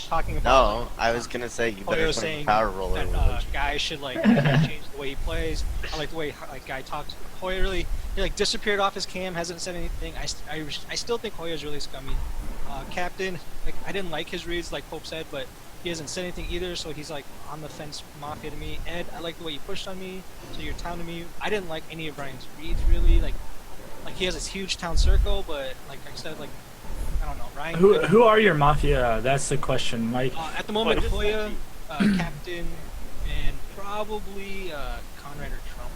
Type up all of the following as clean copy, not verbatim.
talking about. No, I was gonna say you better play saying power roller. that guys should like change the way he plays. I like the way like guy talks. Hoya really he like disappeared off his cam, hasn't said anything. I still think Hoya's really scummy. Captain, like I didn't like his reads, like Pope said, but he hasn't said anything either. So he's like on the fence, Mafia to me. Ed, I like the way you pushed on me, so you're town to me. I didn't like any of Ryan's reads really. Like he has this huge town circle, but like I said, like. I don't know, Ryan. Who are your Mafia? That's the question, Mike. At the moment, Hoya, Captain, and probably Conrad or Trump.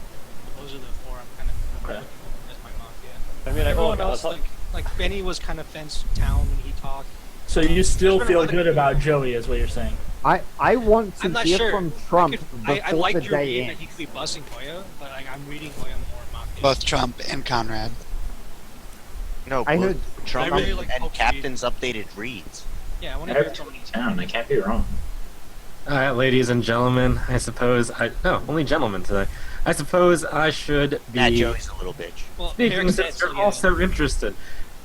Those are the four I'm kind of looking as my Mafia. I mean, everyone else, like Beny was kind of fence town when he talked. So you still feel good about Joey, is what you're saying? I want to hear sure. from Trump I before like the your day read that ends. he could be bussing Hoya, but like, I'm reading Hoya more Mafia. Both Trump and Conrad. No, I heard Trump really like and Pope's Captain's updated reads. Yeah, I want to hear from Town, I can't be wrong. Alright, ladies and gentlemen, I suppose only gentlemen today. I suppose I should be That Joey's a little bitch. Well, speaking Erik said since so, you're yeah. also interested.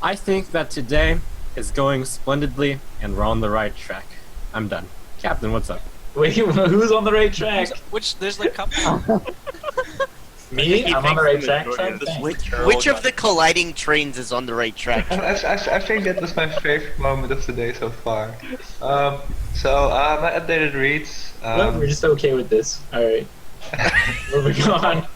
I think that today is going splendidly and we're on the right track. I'm done. Captain, what's up? Wait, who's on the right track? Which there's like couple. Me? I'm on the right track. Which of the colliding trains is on the right track? I think that was my favorite moment of the day so far. My updated reads. Well, we're just okay with this. Alright. Moving on.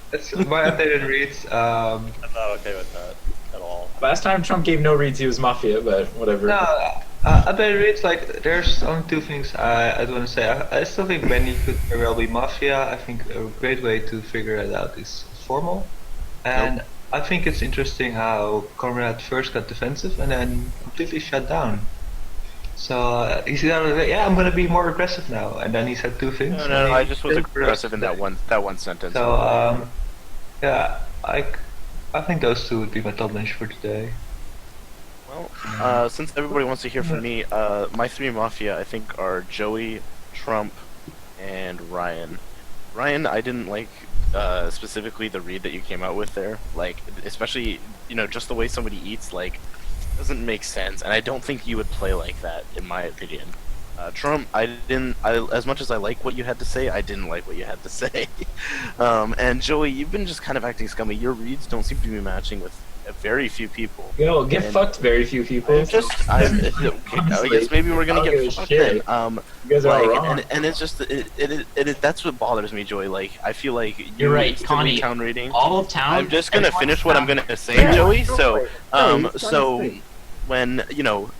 My updated reads. I'm not okay with that at all. Last time Trump gave no reads, he was Mafia, but whatever. No, updated reads, like, there's only two things I want to say. I still think Beny could very well be Mafia. I think a great way to figure it out is formal. And I think it's interesting how Conrad first got defensive and then completely shut down. So he said, "Yeah, I'm gonna be more aggressive now." And then he said two things. No, I just was aggressive in that one sentence. So yeah, I think those two would be my top bench for today. Well, since everybody wants to hear from me, my three Mafia I think are Joey, Trump, and Ryan. Ryan, I didn't like specifically the read that you came out with there. Like, especially, just the way somebody eats, like, doesn't make sense, and I don't think you would play like that, in my opinion. Trump, as much as I like what you had to say, I didn't like what you had to say. And Joey, you've been just kind of acting scummy. Your reads don't seem to be matching with very few people. Yo, get fucked, very few people. I guess maybe we're gonna get fucked then. You guys are all wrong. And it's just that's what bothers me, Joey. Like, I feel like You're right, Connie. Town rating. All of town. I'm just gonna finish what I'm gonna say, Joey. So when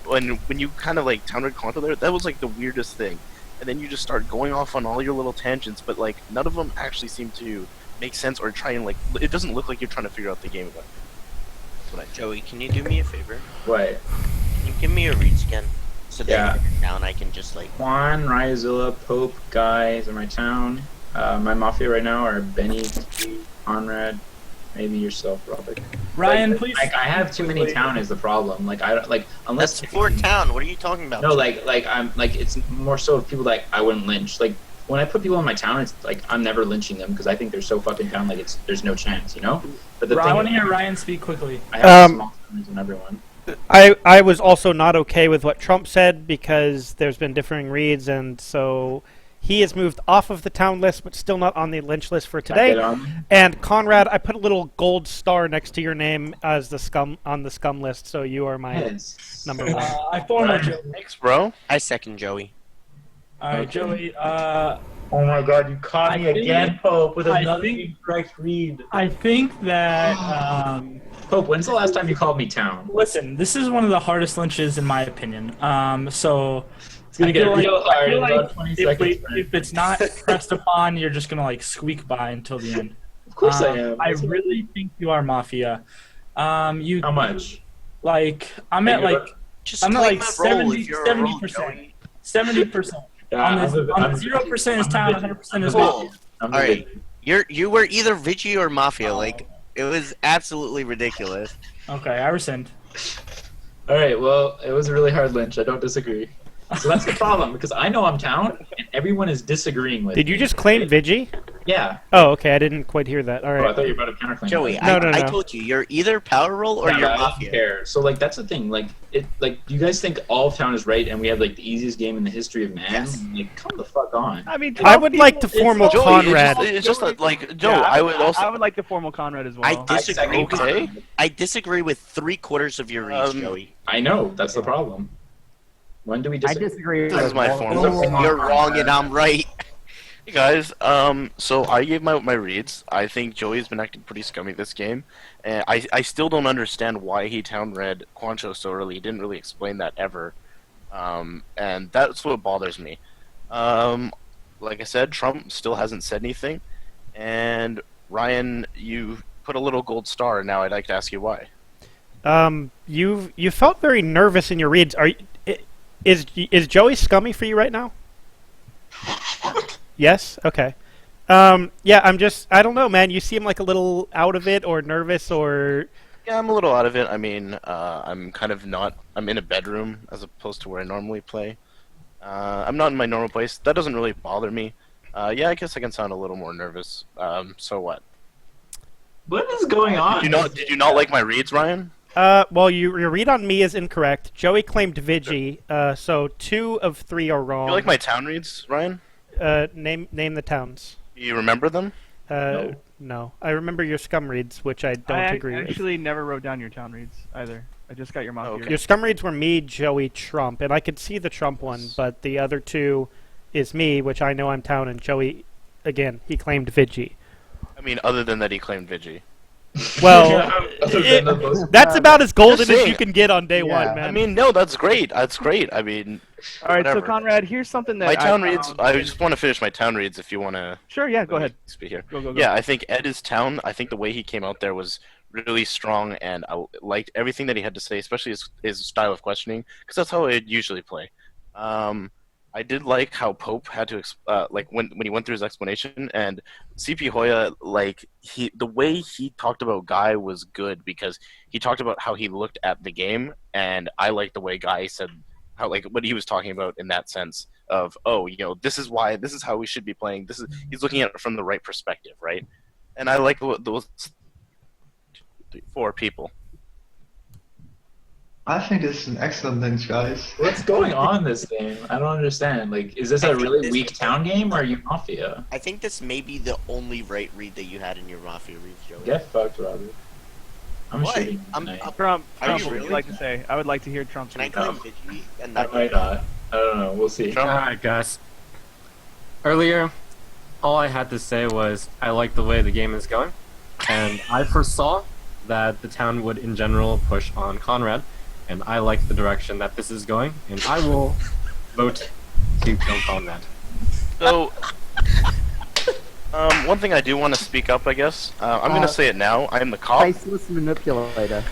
when you kind of like town raid Quancho there, that was like the weirdest thing. And then you just start going off on all your little tangents, but like none of them actually seem to make sense or try and like. It doesn't look like you're trying to figure out the game about it. Joey, can you do me a favor? What? Can you give me your reads again? So that down I can just like... Juan, Ryuzilla, Pope, Guys in my town. My Mafia right now are Beny, Conrad, maybe yourself, Robik. Ryan, please. Like, I have too many town is the problem. Like, I don't, like, unless... That's for town, what are you talking about? No, I'm, like, it's more so of people that I wouldn't lynch. Like, when I put people in my town, it's like I'm never lynching them because I think they're so fucking down. Like there's no chance, But the I want to hear Ryan speak quickly. I have small towns in everyone. I was also not okay with what Trump said because there's been differing reads, and so he has moved off of the town list, but still not on the lynch list for today. And Conrad, I put a little gold star next to your name as the scum on the scum list, so you are my number one. I formed Joey. Thanks, bro. I second Joey. Alright, Joey, oh my god, you caught me again, Pope, with another incorrect read. I think that, Pope, when's the last time you called me town? Listen, this is one of the hardest lynches in my opinion. So... It's gonna get real hard in like about 20 seconds. If it's not pressed upon, you're just gonna, like, squeak by until the end. Of course I am. I really think you are Mafia. How much? Like, I'm at, like... Just I'm at, like, 70%. 70%. On 0% is town, 100% is Mafia. Alright, you were either Vici or Mafia, like, it was absolutely ridiculous. Okay, I rescind. Alright, well, it was a really hard lynch, I don't disagree. So that's the problem, because I know I'm town, and everyone is disagreeing with me. Did you just claim Vigi? Yeah. Oh, okay. I didn't quite hear that. All Oh, I right. thought you were about to counterclaim. Joey, that. No, I no. told you, you're either power roll or Yeah, you're I don't mafia. care. So like that's the thing. Like do you guys think all of town is right and we have like the easiest game in the history of man? Yes. Like come the fuck on. I mean, I would like to formal Joey, Conrad. It's just that, like, Joe, Yeah, I would also. I would like the formal Conrad as well. I disagree. Okay. I disagree with 3/4 of your reads, Joey. I know that's the problem. When do we I disagree? disagree. This is my form. You're wrong and I'm right. Hey guys, so I gave my reads. I think Joey's been acting pretty scummy this game, and I still don't understand why he town read Quancho so early. He didn't really explain that ever, and that's what bothers me. Like I said, Trump still hasn't said anything, and Ryan, you put a little gold star, and now I'd like to ask you why. You felt very nervous in your reads. Is Joey scummy for you right now? Yes. Okay. Yeah. I don't know, man. You seem like a little out of it, or nervous, or. Yeah, I'm a little out of it. I mean, I'm kind of not. I'm in a bedroom as opposed to where I normally play. I'm not in my normal place. That doesn't really bother me. Yeah, I guess I can sound a little more nervous. So what? What is going on? Did you not like my reads, Ryan? Well, your read on me is incorrect. Joey claimed Vigi, so 2 of 3 are wrong. You like my town reads, Ryan? Name the towns. You remember them? No. I remember your scum reads, which I don't agree with. I actually never wrote down your town reads either. I just got your Mafia. Okay. Your scum reads were me, Joey, Trump, and I could see the Trump one, but the other 2 is me, which I know I'm town, and Joey, again, he claimed Vigi. I mean, other than that, he claimed Vigi. Well, that's about as golden Just as you can get on day one, man. I mean, no, that's great. That's great. I mean, All right, whatever. so Conrad, here's something that My town I reads. found- I just want to finish my town reads. If you want to. Sure, yeah, go ahead. Speak here. Go. Yeah, I think Ed is town. I think the way he came out there was really strong, and I liked everything that he had to say, especially his style of questioning, because that's how I'd usually play. I did like how Pope had to like when he went through his explanation, and CPHoya, like the way he talked about Guy was good, because he talked about how he looked at the game, and I like the way Guy said how, like, what he was talking about in that sense of, oh, you know, this is how we should be playing. He's looking at it from the right perspective, right? And I like those 4 people. I think this is an excellent bench, guys. What's going on this game? I don't understand. Like, is this a really weak town game, or are you Mafia? I think this may be the only right read that you had in your mafia read, Joey. Get fucked, Robik. I'm What? shooting. Trump, Are what you would really? you like to say? I would like to hear Trump's Can I read. claim Vigi? And I might not. I don't know. We'll see. Alright, guys. Earlier, all I had to say was I like the way the game is going, and I foresaw that the town would, in general, push on Conrad, and I like the direction that this is going, and I will vote to kill Conrad. So, one thing I do want to speak up, I guess. I'm going to say it now. I am the cop. Faceless manipulator.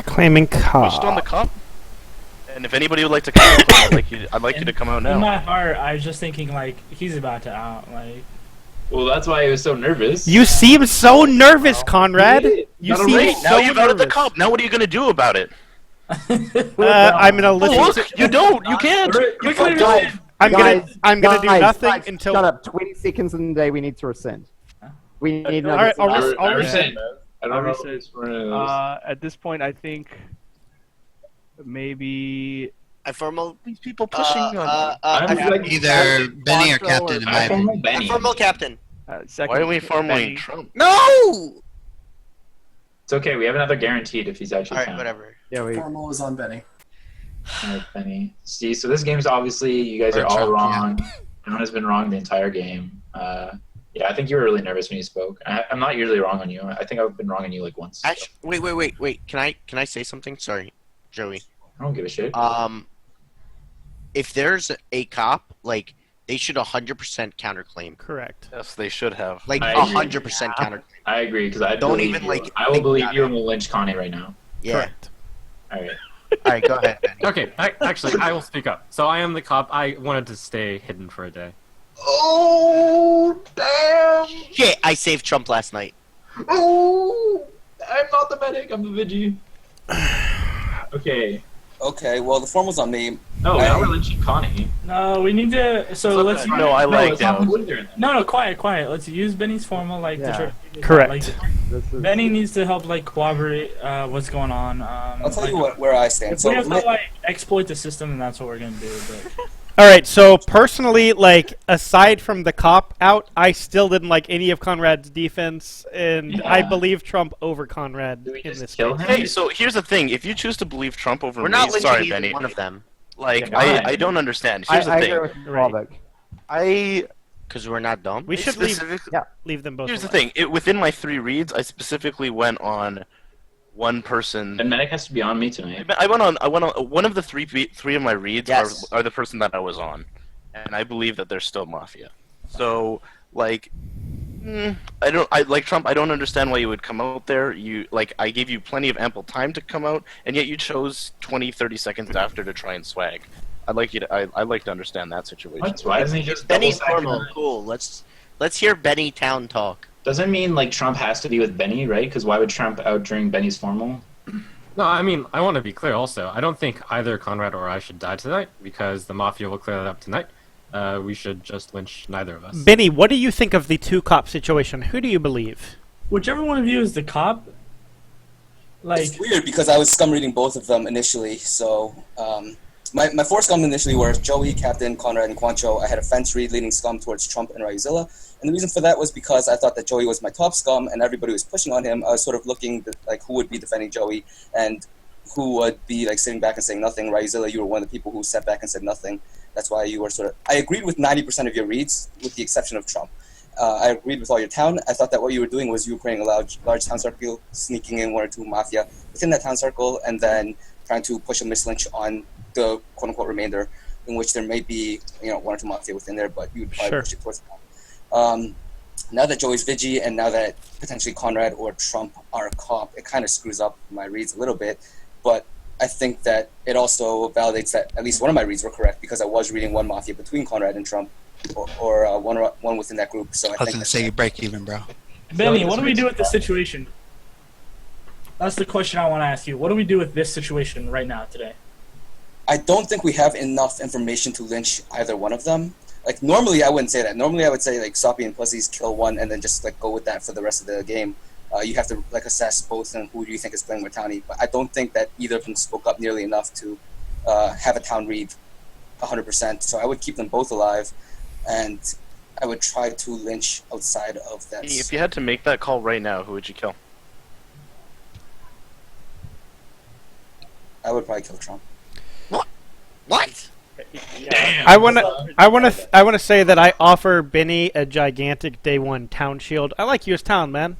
Claiming Pushed on the cop. And if anybody would like to come out, I'd like you to come out In now. my heart, I was just thinking, like, he's about to out. Like, Well, that's why he was so nervous. You seem so nervous, Conrad. You Not a seem rate. so Now you voted the nervous. cop. Now what are you going to do about it? I'm gonna listen. Oh, look, you don't. You can't. You fucked up. I'm gonna do nothing guys, until. Shut up. 20 seconds in the day. We need to rescind. We need All another. right, I'll I rescind. rescind. I don't know. rescind. if it's one of those. At this point, I think maybe I formal. These people pushing on. I'm like Either Benny or Captain, in my I opinion. formal Benny. Formal captain. second. Why are we formally Benny. Trump? No. It's okay. We have another guaranteed if he's actually. All right, town. whatever. Yeah, we. Formal is on Benny. All right, Benny. See, so this game's obviously you guys are Or all Trump, wrong. Everyone has been wrong the entire game. Yeah, I think you were really nervous when you spoke. I'm not usually wrong on you. I think I've been wrong on you like once. so Actually, wait. Can I say something? Sorry, Joey. I don't give a shit. If there's a cop, like, they should 100% counterclaim. Correct. Yes, they should have. Like I agree. 100% counterclaim. I agree because I Don't believe even, you. like, I will think believe about you it. and will lynch Connie right now. Yeah. Correct. All right. All right, go ahead. Benny. Okay, actually, I will speak up. So I am the cop. I wanted to stay hidden for a day. Oh damn! Shit, I saved Trump last night. Oh, I'm not the medic. I'm the Vigi. Okay. Okay, well, the formal's on me. No, now we're lynching Connie. No, we need to. So let's. No, I like that. No, quiet. Let's use Benny's formal like to try. Correct. Like, Beny needs to help like corroborate what's going on. I'll tell you where I stand. If So we have to like exploit the system, then that's what we're gonna do. But. All right, so personally, like, aside from the cop out, I still didn't like any of Conrad's defense, and I believe Trump over Conrad in this case. Hey, so here's the thing: if you choose to believe Trump over We're me, not sorry, linking either Beny. one of them. Like, I don't understand. Here's the I thing. agree with Robik. Because we're not dumb. We should leave them both. Here's the alive. thing: within my 3 reads, I specifically went on one person. And Medic has to be on me tonight. I went on one of the three of my reads Yes. are the person that I was on, and I believe that they're still Mafia. So like, I like Trump. I don't understand why you would come out there. I gave you plenty of ample time to come out, and yet you chose 20-30 seconds after to try and swag. I'd like to understand that situation. What? Why doesn't he just Benny's double-stack normal. it? Cool. Let's hear Beny Town talk. Doesn't mean like Trump has to be with Beny, right? Because why would Trump out during Benny's formal? No, I mean, I want to be clear also. I don't think either Conrad or I should die tonight, because the Mafia will clear that up tonight. We should just lynch neither of us. Beny, what do you think of the 2-cop situation? Who do you believe? Whichever one of you is the cop. Like it's weird because I was scum reading both of them initially. So my 4 scum initially were Joey, Captain, Conrad, and Quancho. I had a fence read leaning scum towards Trump and Ryuzilla. And the reason for that was because I thought that Joey was my top scum and everybody was pushing on him. I was sort of looking like who would be defending Joey and who would be like sitting back and saying nothing. Ryuzilla, you were one of the people who sat back and said nothing. That's why you were sort of... I agreed with 90% of your reads, with the exception of Trump. I agreed with all your town. I thought that what you were doing was you were creating a large town circle, sneaking in 1 or 2 Mafia within that town circle, and then trying to push a mislynch on the quote-unquote remainder, in which there may be 1 or 2 Mafia within there, but you would probably push it towards the town. Now that Joey's Vigi, and now that potentially Conrad or Trump are a cop, it kind of screws up my reads a little bit, but I think that it also validates that at least one of my reads were correct, because I was reading 1 Mafia between Conrad and Trump, or one within that group. So I was gonna say you break even, bro. Beny, what do we do with this situation? That's the question I want to ask you. What do we do with this situation right now, today? I don't think we have enough information to lynch either one of them. Like, normally I wouldn't say that. Normally I would say, like, Soppy and Pussies kill one and then just, like, go with that for the rest of the game. You have to, like, assess both and who do you think is playing with Townie. But I don't think that either of them spoke up nearly enough to have a town read 100%. So I would keep them both alive, and I would try to lynch outside of that. If you had to make that call right now, who would you kill? I would probably kill Trump. What? I want to say that I offer Beny a gigantic day 1 town shield. I like you as town, man.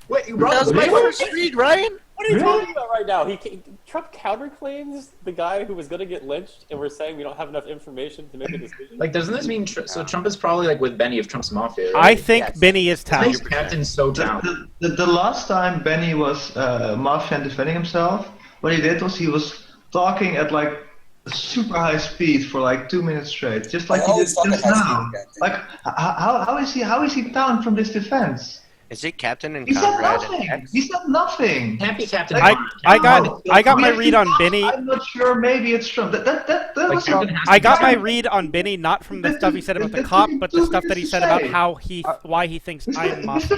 Wait, that was my first read, Ryan. What are you talking about right now? Trump counterclaims the guy who was going to get lynched, and we're saying we don't have enough information to make a decision? Like, doesn't this mean... so Trump is probably, like, with Beny if Trump's Mafia, right? I think Beny is town. Your captain's so down. The last time Beny was Mafia and defending himself, what he did was he was talking at, like, super high speed for like 2 minutes straight, just like he did just now. Like, how is he down from this defense? Is it Captain and He said Conrad? nothing. He said nothing. Can't be Captain. I got my read on Beny. I'm not sure. Maybe it's Trump. I got my read on Beny not from the stuff he said about the cop, but the stuff that he said about why he thinks I'm Mafia.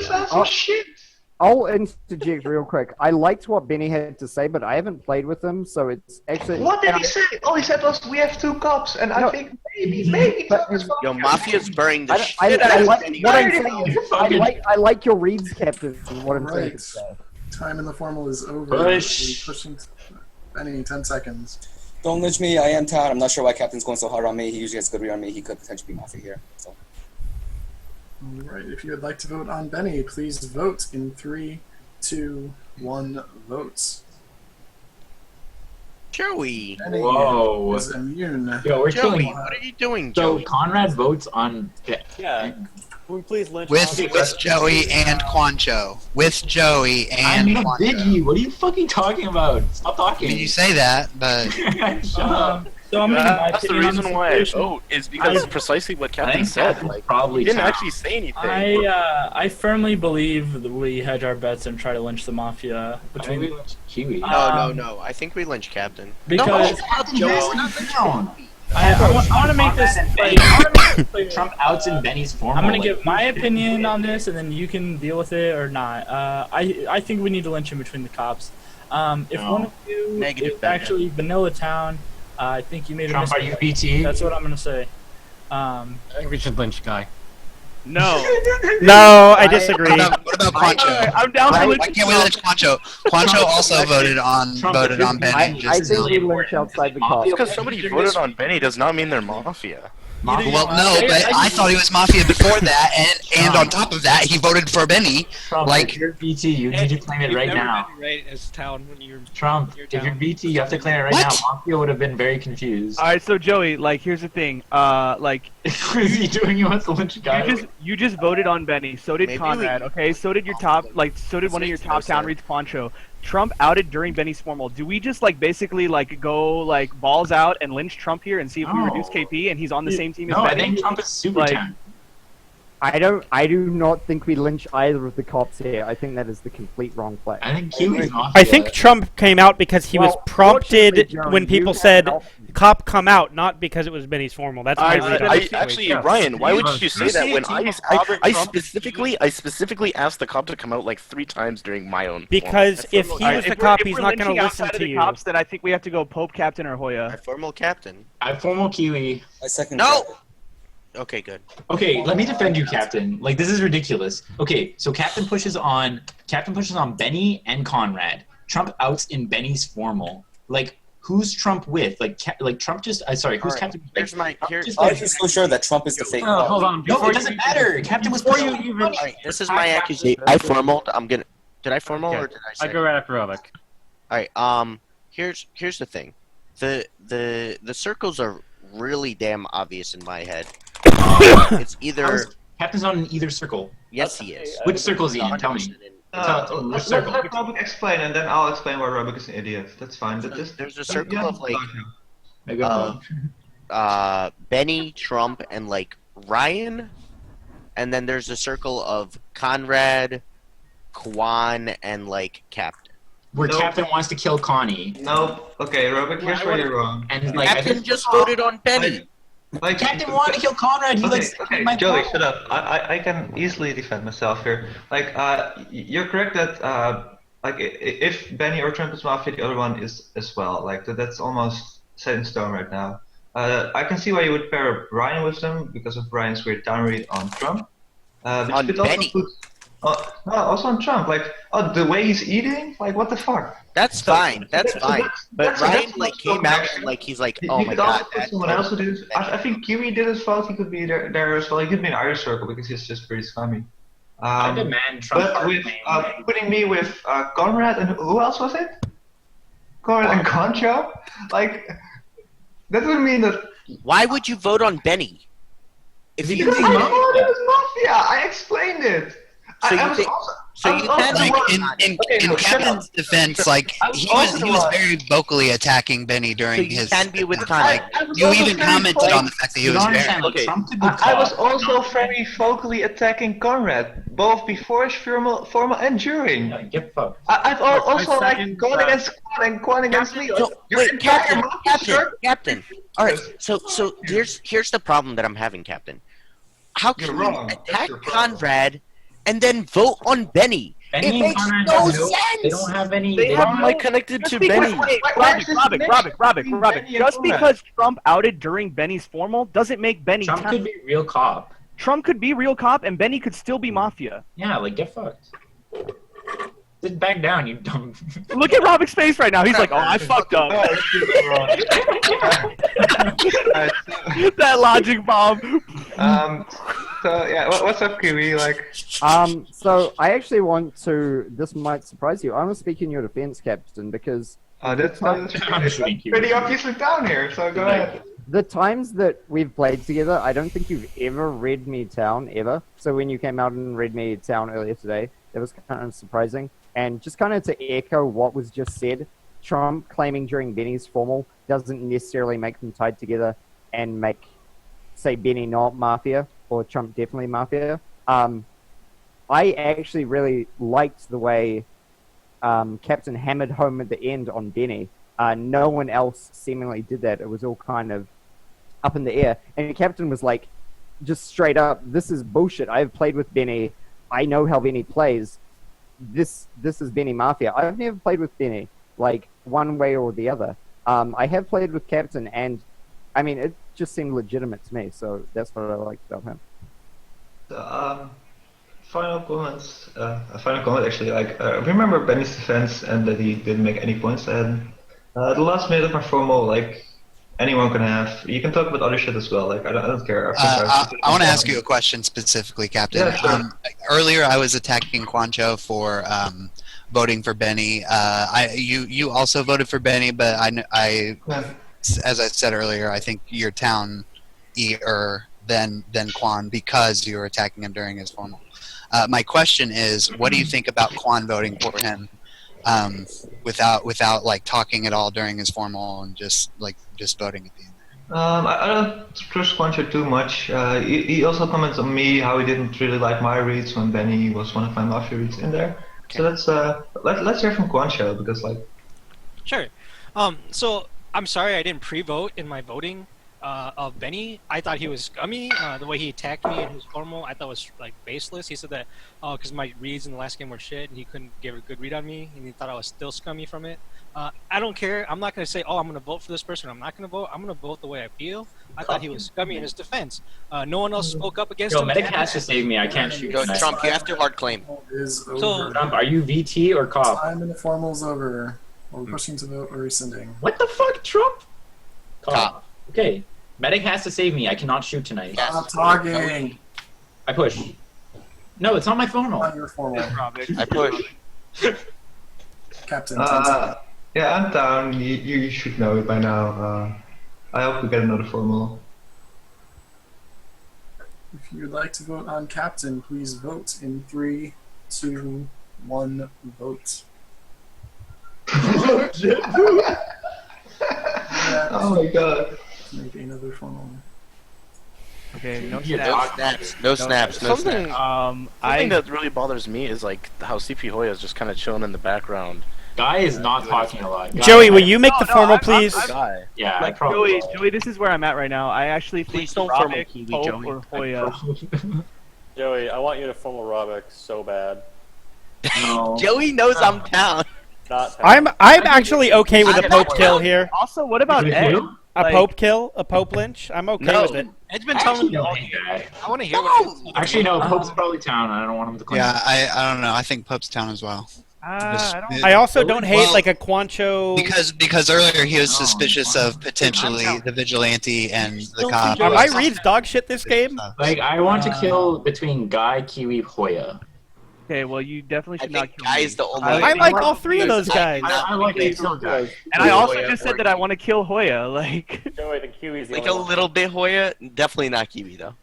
I'll interject real quick. I liked what Beny had to say, but I haven't played with him, so it's actually... What did he say? All he said was, we have 2 cops, and I think maybe... Yo, Mafia's burying the shit I out of like Beny. what I'm saying. I like your reads, Captain, what I'm saying. Time in the formal is over. Pushing Beny 10 seconds. Don't lynch me, I am town. I'm not sure why Captain's going so hard on me. He usually has good read on me. He could potentially be Mafia here, so... Alright, if you would like to vote on Beny, please vote in 3, 2, 1 votes. Joey! Beny is immune. Yo, we're Joey, killing. what are you doing, So Joey? Conrad votes on... Yeah. Can we please lynch with Joey and Quancho. With Joey and I'm a Quancho. Biggie. What are you fucking talking about? Stop I talking. mean, you say that, but Shut up. So I'm gonna give my That's the opinion on reason why I situation. vote is because precisely what Captain think said. Captain Like, probably he didn't count. actually say anything. I firmly believe that we hedge our bets and try to lynch the Mafia between. Maybe let's Kiwi. No. I think we lynch Captain. Because No, I want to make this. Like, Trump outs in Benny's formal. I'm gonna give my opinion on this, and then you can deal with it or not. I think we need to lynch him between the cops. If one of you Negative is actually Vanilla Town, I think you made a Trump, are mistake. you BT? That's what I'm gonna say. I think we should lynch Guy. No. No, I disagree. what about Quancho? I'm down for Why can't we lynch Quancho? Quancho also voted on Benny. I Just think we lynch outside the cops. Because somebody voted on Benny does not mean they're Mafia. Well, no, but I thought he was Mafia before that, and on top of that, he voted for Benny. Trump, Like, if you're BT, you need to claim it right now. Right as town when you're Trump, your if you're town. BT, you have to claim it right What? now. Mafia would have been very confused. All right, so Joey, like, here's the thing. Like, Is he doing? He wants to lynch a guy. you just voted on Benny. So did Maybe Conrad. Okay, so did your top. Like, so did one of your makes top no town sense. reads, Quancho. Trump outed during Benny's formal. Do we just like basically like go like balls out and lynch Trump here and see if we No. reduce KP and he's on the same team No, as I Benny? think Trump is super Like- town. I do not think we lynch either of the cops here. I think that is the complete wrong play. I think Kiwi's Mafia. I think Trump came out because he was Well, prompted fortunately, Joey, when you people have said help. "cop, come out," not because it was Benny's formal. That's my read on the situation. Actually, Ryan, why would you say that when I Trump- specifically asked the cop to come out like 3 times during my own? Because if he All right, was the if we're- cop, if he's we're not going lynching to listen outside of to the you. cops, then I think we have to go Pope, Captain, or Hoya. I formal Captain. I formal Kiwi. I second. No. Okay, good. Okay, let me defend you, Captain. Like, this is ridiculous. Okay, so Captain pushes on Benny and Conrad. Trump outs in Benny's formal. Like, who's Trump with? Like Trump just. Sorry, who's Alright, Captain? here's my here. I'm just so sure that Trump is the fake. No, cop. hold on. No, it doesn't matter. Captain was pushing you. Alright, this is my accusation. I formaled. I'm gonna. Did I formal or did I say? I go right after Robik. Alright. Here's the thing. The circles are really damn obvious in my head. It's either. Captain's on either circle. Yes, he is. Which circle is he in? Tell me. Tell me which Let circle. Robik explain, and then I'll explain why Robik is an idiot. That's fine. But just There's a circle of like Maybe I'm wrong. Benny, Trump, and like Ryan, and then there's a circle of Conrad, Quan, and like Captain. Where No. Captain wants to kill Connie. no. Okay, Robik. Here's where you're wrong. And like, I Captain think just voted on Benny. Like Captain wanted to kill Conrad. He Okay, like Joey, shut up. I can easily defend myself here. Like, you're correct that like if Benny or Trump is Mafia, the other one is as well. Like that's almost set in stone right now. I can see why you would pair Ryan with them because of Ryan's weird down read on Trump. But On you could also Benny. put- no, also on Trump. Like, the way he's eating. Like, what the fuck? That's fine. That's fine. But Ryan that's like not came so out bad. and like he's like, You oh my could also god. put that someone else who did it. I think Kiwi did his fault. He could be there as well. He could be in Irish circle because he's just pretty scummy. I demand Trump. But with putting me with Conrad and who else was it? Conrad and Concho? Like, that would mean that. Why would you vote on Benny? If you Because I think know it was Mafia! I explained it! So I you was think- also. so I was you also can, the Like one- in Okay, no, shut Captain's up. defense, like I was he also the was one- very vocally attacking Benny so during you his. can be with like, Conrad. I was you also even very commented vocal- on the fact that he You was don't very. understand. Like, Okay. Trump could be I was caught. also very vocally attacking Conrad, both before his formal and during. Yeah, get fucked. I've also like second, gone against Quan and Quan against me. So, Your wait, entire Mafia circle- Captain. All right. So here's the problem that I'm having, Captain. How can You're you wrong. That's attack your problem. Conrad and then vote on Benny? Benny It and makes Conrad no have sense. They don't have any. They have don't Mike connected to Just because- Benny. wait, Why is this Robik. between Benny and Just Conrad? because Trump outed during Benny's formal doesn't make Benny. Trump town. could be real cop. Trump could be real cop, and Benny could still be Mafia. Yeah, like get fucked. Just back down, you dumb. Look at Robik's face right now. He's like, "Oh, I fucked up." That logic bomb. So yeah, what's up, Kiwi? Like, So I actually want to. This might surprise you. I want to speak in your defense, Captain, because that's I'm shooting Kiwi. pretty obviously down here. So go ahead. The times that we've played together, I don't think you've ever read me town, ever. So when you came out and read me town earlier today, that was kind of surprising. And just kind of to echo what was just said, Trump claiming during Benny's formal doesn't necessarily make them tied together and make, say, Beny not Mafia, or Trump definitely Mafia. I actually really liked the way Captain hammered home at the end on Beny. No one else seemingly did that. It was all kind of up in the air. And Captain was like, just straight up, this is bullshit. I've played with Beny. I know how Beny plays. This is Beny Mafia. I've never played with Beny, like, one way or the other. I have played with Captain, and, I mean, it just seemed legitimate to me, so that's what I liked about him. Final comments. A final comment, actually. Like, remember Benny's defense and that he didn't make any points, and the last minute of my formal, like, anyone can have. You can talk about other shit as well. Like, I don't care. I want to ask you a question specifically, Captain. Yeah, sure. Earlier, I was attacking Quancho for voting for Beny. You also voted for Beny, but as I said earlier, I think your town than Quan because you were attacking him during his formal. My question is, what do you think about Quan voting for him without like talking at all during his formal and just voting at the end? I don't trust Quancho too much. He also comments on me how he didn't really like my reads when Beny was one of my Mafia reads in there. Okay. So let's hear from Quancho because like. Sure. So I'm sorry I didn't pre-vote in my voting of Beny. I thought he was scummy. The way he attacked me in his formal, I thought was like baseless. He said that because my reads in the last game were shit, and he couldn't give a good read on me, and he thought I was still scummy from it. I don't care. I'm not gonna say, oh, I'm gonna vote for this person. I'm not gonna vote. I'm gonna vote the way I feel. I thought he was scummy in his defense. No one else spoke up against him. Medic has to save me. I can't shoot. Go, Trump. You have to hard claim. So, Trump, are you VT or cop? Time in the formal's over. Are we pushing to vote or rescinding? What the fuck, Trump? Cop. Okay. Medic has to save me. I cannot shoot tonight. Stop talking. I push. No, it's not my formal. On your formal. I push. Captain. Yeah, I'm down. You should know it by now. I hope we get another formal. If you would like to vote on Captain, please vote in 3, 2, 1, vote. Oh my god. Make another formal. Okay, no snaps. No snaps. No Something snaps. that really bothers me is like how CPHoya is just kind of chilling in the background. Guy is not talking a lot. Joey, will you make the formal, please? Yeah, like, probably. Joey, this is where I'm at right now. I actually think Robik, Pope, or Hoya. Joey, I want you to formal Robik so bad. No. Joey knows I'm down. I'm actually okay with a Pope kill here. Also, what about Ed? A Pope kill, a Pope lynch. I'm okay with it. Ed's been telling me all year. I want to hear what. Actually, no. Pope's probably town. I don't want him to claim. Yeah, I don't know. I think Pope's town as well. I also don't hate like a Quancho because earlier he was suspicious of potentially the vigilante and the cop. Are my reads dog shit this game? Like I want to kill between Guy, Kiwi, Hoya. Okay, well you definitely should not kill Guy me. is the only. I like all three of those guys. I like to kill Guy. And I also just said that I want to kill Hoya. Like. Joey, the Kiwi's the Like only a little bit Hoya, definitely not Kiwi though.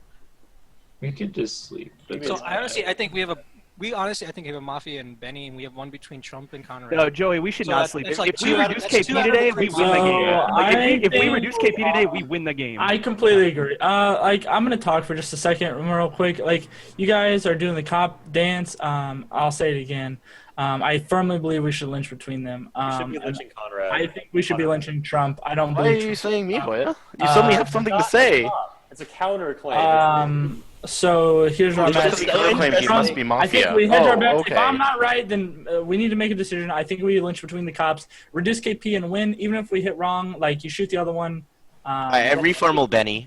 We could just sleep. So I think we have a. I think we have a Mafia and Beny, and we have one between Trump and Conrad. No, Joey, we should not sleep. If we reduce KP today, we win the game. Like, if we reduce KP today, we win the game. I completely agree. Like, I'm gonna talk for just a second, real quick. Like, you guys are doing the cop dance. I'll say it again. I firmly believe we should lynch between them. We should be lynching Conrad. I think we should be lynching Trump. I don't Why believe. are you saying me, Hoya? You suddenly have something to say. It's a counterclaim. So here's what I'm asking. He must be I Mafia. think we hedge our bets. Okay. If I'm not right, then we need to make a decision. I think we lynch between the cops, reduce KP, and win. Even if we hit wrong, like you shoot the other one. I reformal Beny.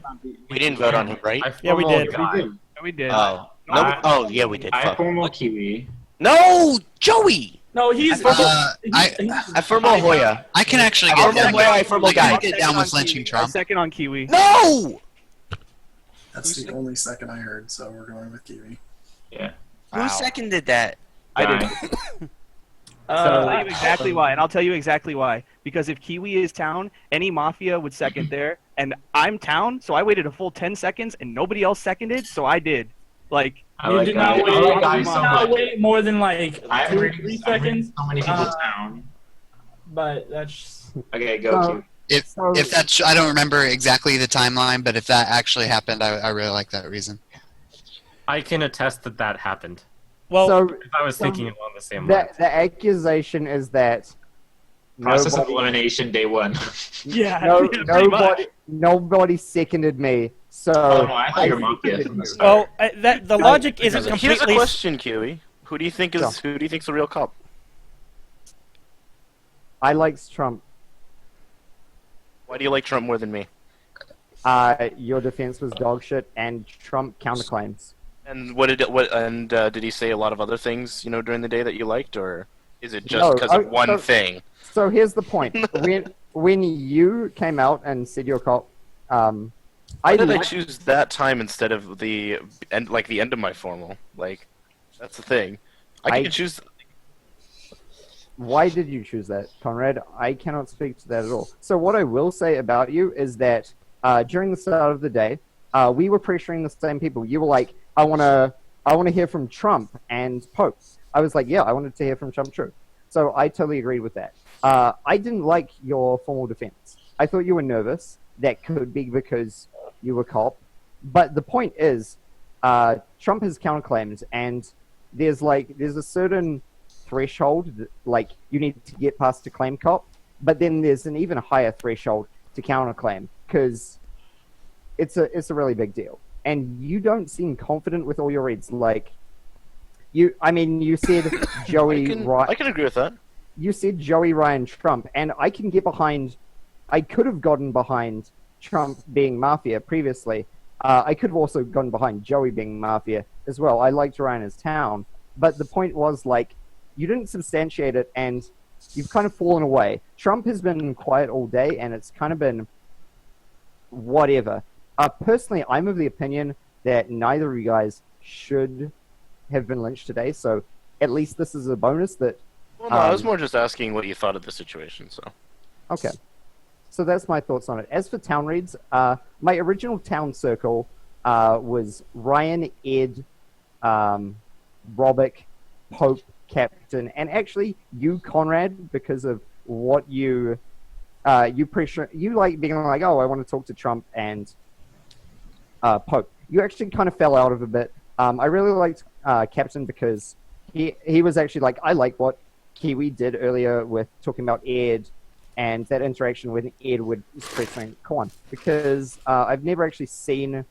We didn't vote on him, right? Yeah, we did. We did. Oh. No, oh, yeah, we did. I Fuck. formal Kiwi. No, Joey. No, he's. I formal Hoya. I can actually I get formal down. Hoya. I formal Guy. Get down with lynching Trump. Second on Kiwi. No. That's the only second I heard, so we're going with Kiwi. Yeah. Who seconded that? I did. I'll tell you exactly why, and I'll tell you exactly why. Because if Kiwi is town, any Mafia would second there, and I'm town, so I waited a full 10 seconds, and nobody else seconded, so I did. Like, You did not wait more than like I'm 2 or reading 3 so seconds. many people down. But that's Okay, go Q. If that's, I don't remember exactly the timeline, but if that actually happened, I really like that reason. I can attest that that happened. Well, if I was thinking along the same the, lines. the accusation is that Process of elimination, day 1. nobody seconded me. So Oh, no, I thought you were Mafia from the Well, the logic isn't completely. Here's a question, Kiwi. Who do you think is the real cop? I like Trump. Why do you like Trump more than me? Your defense was dog shit, and Trump counterclaims. And did he say a lot of other things, during the day that you liked, or is it just because of one thing? So here's the point: when you came out and said you're cop, Why did I choose that time instead of the end of my formal? Like, that's the thing. I could choose. Why did you choose that, Conrad? I cannot speak to that at all. So what I will say about you is that during the start of the day, we were pressuring the same people. You were like, I want to hear from Trump and Pope. I was like, yeah, I wanted to hear from Trump too. So I totally agreed with that. I didn't like your formal defense. I thought you were nervous. That could be because you were cop. But the point is, Trump has counterclaims, and there's a certain threshold that, like, you need to get past to claim cop, but then there's an even higher threshold to counterclaim because it's a really big deal. And you don't seem confident with all your reads. Like, you said Joey. I can agree with that. You said Joey, Ryan, Trump, and I can get behind. I could have gotten behind Trump being Mafia previously. I could have also gone behind Joey being Mafia as well. I liked Ryan as town, but the point was, like, you didn't substantiate it, and you've kind of fallen away. Trump has been quiet all day, and it's kind of been whatever. Personally, I'm of the opinion that neither of you guys should have been lynched today, so at least this is a bonus that... Well, no, I was more just asking what you thought of the situation, so... Okay. So that's my thoughts on it. As for town reads, my original town circle was Ryan, Ed, Robik, Pope, Captain, and actually you, Conrad, because of what you like being like, oh, I want to talk to Trump and Pope. You actually kind of fell out of a bit. I really liked Captain because he was actually like, I like what Kiwi did earlier with talking about Ed and that interaction with Ed would expressing Quan, because I've never actually seen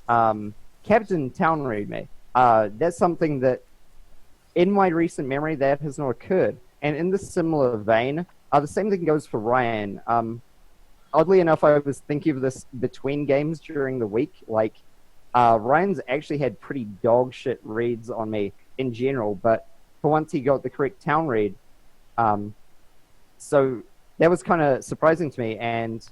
Captain town read me. That's something that in my recent memory that has not occurred. And in the similar vein, the same thing goes for Ryan. Oddly enough, I was thinking of this between games during the week. Like, Ryan's actually had pretty dog shit reads on me in general, but for once he got the correct town read. So that was kind of surprising to me, and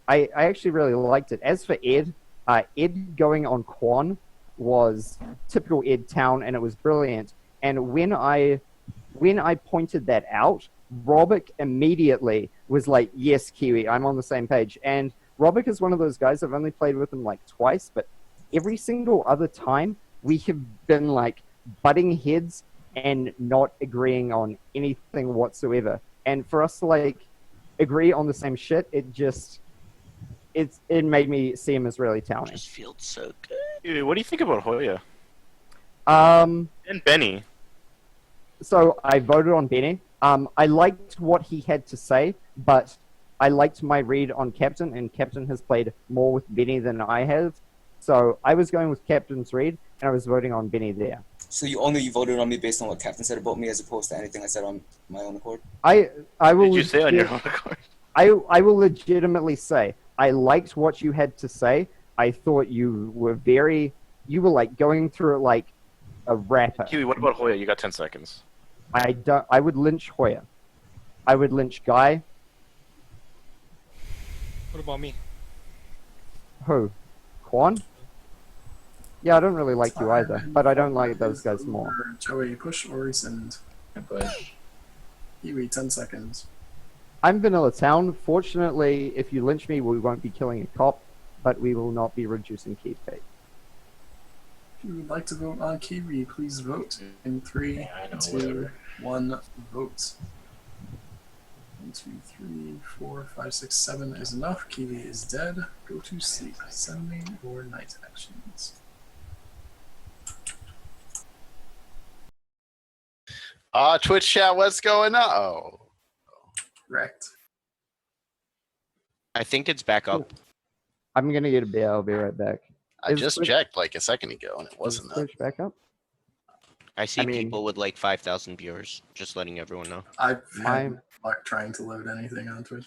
I actually really liked it. As for Ed, Ed going on Quan was typical Ed town, and it was brilliant. And when I pointed that out, Robik immediately was like, yes, Kiwi, I'm on the same page. And Robik is one of those guys, I've only played with him like twice, but every single other time we have been like butting heads and not agreeing on anything whatsoever. And for us to like agree on the same shit, it made me see him as really talented. Just feels so good. Dude, what do you think about Hoya? And Beny. So I voted on Beny. I liked what he had to say, but I liked my read on Captain, and Captain has played more with Beny than I have. So I was going with Captain's read, and I was voting on Beny there. So you only voted on me based on what Captain said about me, as opposed to anything I said on my own accord? I will. Did you say on your own accord? I will legitimately say I liked what you had to say. I thought you were like going through it like a rapper. Kiwi, what about Hoya? You got 10 seconds. I would lynch Hoya. I would lynch Guy. What about me? Who? Quan? Yeah, I don't really like you either, but I don't like those guys more. Joey, push or rescind? I push. Kiwi, 10 seconds. I'm Vanilla Town. Fortunately, if you lynch me, we won't be killing a cop, but we will not be reducing keep fate. If you would like to vote on Kiwi, please vote in 3, 2, 1, vote. 1, 2, 3, 4, 5, 6, 7 is enough. Kiwi is dead. Go to sleep. Sending or night actions. Twitch chat, what's going on? Oh. Correct. I think it's back up. I'm gonna get a beer. I'll be right back. I Is just Twitch- checked like a second ago and it is wasn't up. Twitch back up? I see I mean- people with like 5,000 viewers. Just letting everyone know. I've I'm- had luck trying to load anything on Twitch.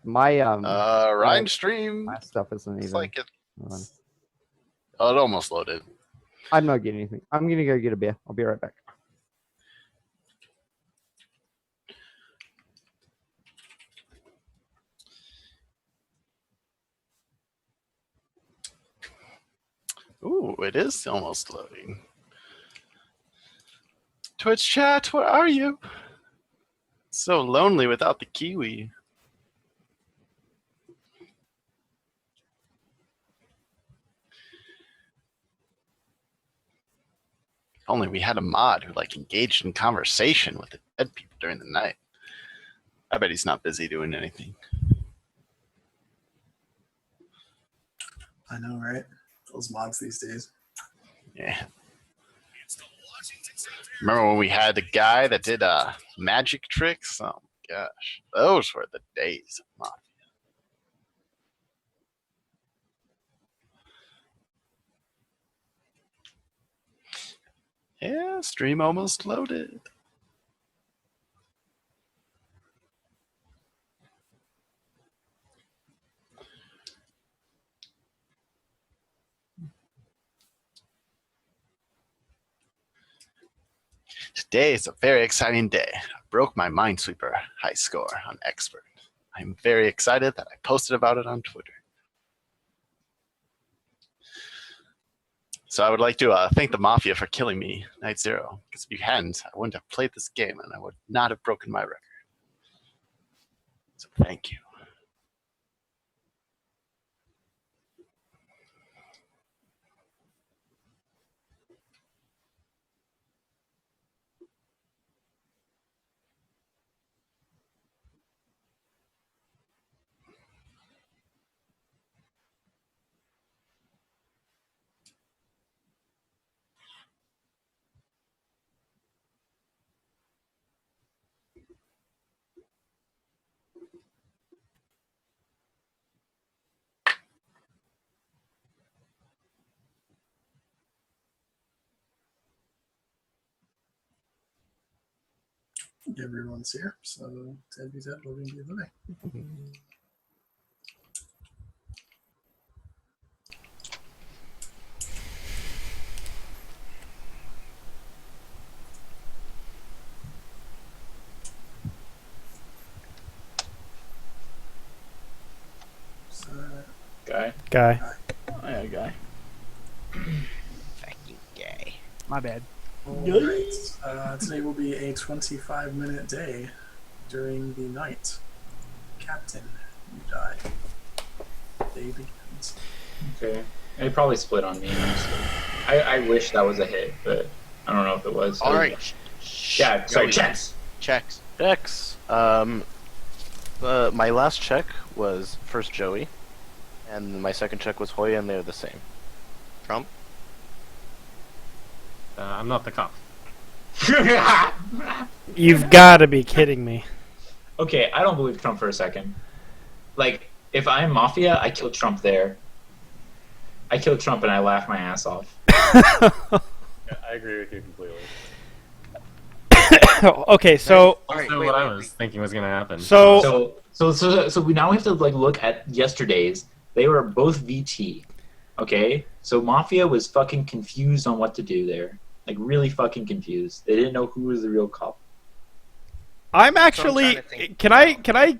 My Ryan stream. my stuff isn't It's even. like it. Hold on. Oh, it almost loaded. I'm not getting anything. I'm gonna go get a beer. I'll be right back. Ooh, it is almost loading. Twitch chat, where are you? So lonely without the Kiwi. If only we had a mod who like engaged in conversation with the dead people during the night. I bet he's not busy doing anything. I know, right? Those mods these days. Yeah. Remember when we had the guy that did magic tricks? Oh my gosh. Those were the days of Mafia. Yeah, stream almost loaded. Today is a very exciting day. I broke my Minesweeper high score on Expert. I'm very excited that I posted about it on Twitter. So I would like to thank the Mafia for killing me, Night Zero, because if you hadn't, I wouldn't have played this game and I would not have broken my record. So thank you. Everyone's here, so dead be dead, living be living. Guy. Guy. Oh, yeah, guy. Fucking gay. My bad. Alright. Today will be a 25-minute day during the night. Captain, you die. Day begins. Okay. It probably split on me, honestly. I wish that was a hit, but I don't know if it was. All right. Yeah, sorry, checks. Checks. Checks. My last check was first Joey, and my second check was Hoya, and they're the same. Trump? I'm not the cop. You've got to be kidding me. Okay, I don't believe Trump for a second. Like, if I'm Mafia, I kill Trump there. I kill Trump and I laugh my ass off. Yeah, I agree with you completely. Okay, so Also, what I was thinking was gonna happen. So we now have to like look at yesterday's. They were both VT. Okay? So Mafia was fucking confused on what to do there. Like really fucking confused. They didn't know who was the real cop. I'm actually. Can I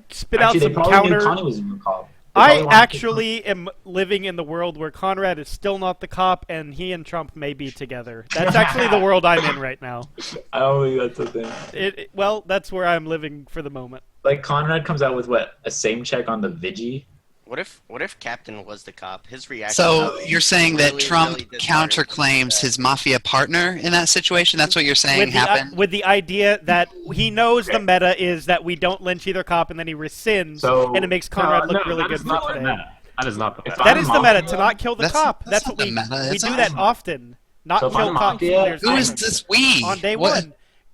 spit Actually, out they some probably counter? knew Connie was the real cop. I probably want to- actually am living in the world where Conrad is still not the cop, and he and Trump may be together. That's actually the world I'm in right now. I don't believe that's a thing. Well, that's where I'm living for the moment. Like Conrad comes out with what, a same check on the Vigi? What if Captain was the cop? His reaction. So would you're saying that really, Trump really disheartening. counterclaims his mafia partner in that situation? That's what you're saying With the, happened? with the idea that he knows the meta is that we don't lynch either cop, and then he rescinds, So- and it makes Conrad look really that good is for not the today. meta. That is not the meta. That is the meta, to not kill the That's- cop. that's That's what not we the meta. we It's do not. that often. Not So if kill I'm cops. Mafia, when there's Who is silence. this we? On day What?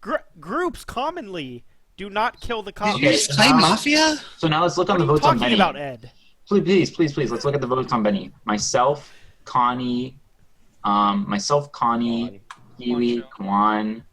one, groups commonly do not kill the Did cops. you just claim mafia? So now let's look on What the are you votes on talking Beny. about, Ed? Please, let's look at the votes on Beny. Myself, Connie, Kiwi, Kwan,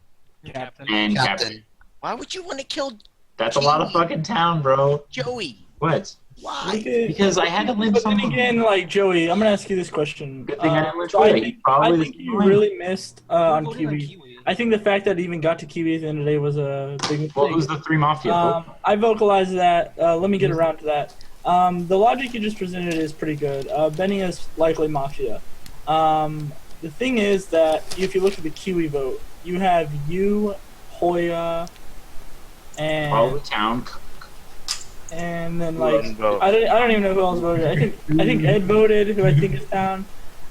Captain. and Captain. Captain. Why would you want to kill That's a lot of fucking town, bro. Joey? What? Why? Because I had to lynch But then someone. again, like Joey, I'm gonna ask you this question. Good thing I didn't lynch so I Joey. think, Probably I think the you same. really missed on Voted on Kiwi. I think the fact that it even got to Kiwi at the end of the day was a big mistake. Well, who's the three mafia? I vocalized that. Let me get around to that. The logic you just presented is pretty good. Beny is likely Mafia. The thing is that if you look at the Kiwi vote, you have you, Hoya, and All the town. then Who like didn't vote? I don't even know who else voted. I think Ed voted, who I think is down.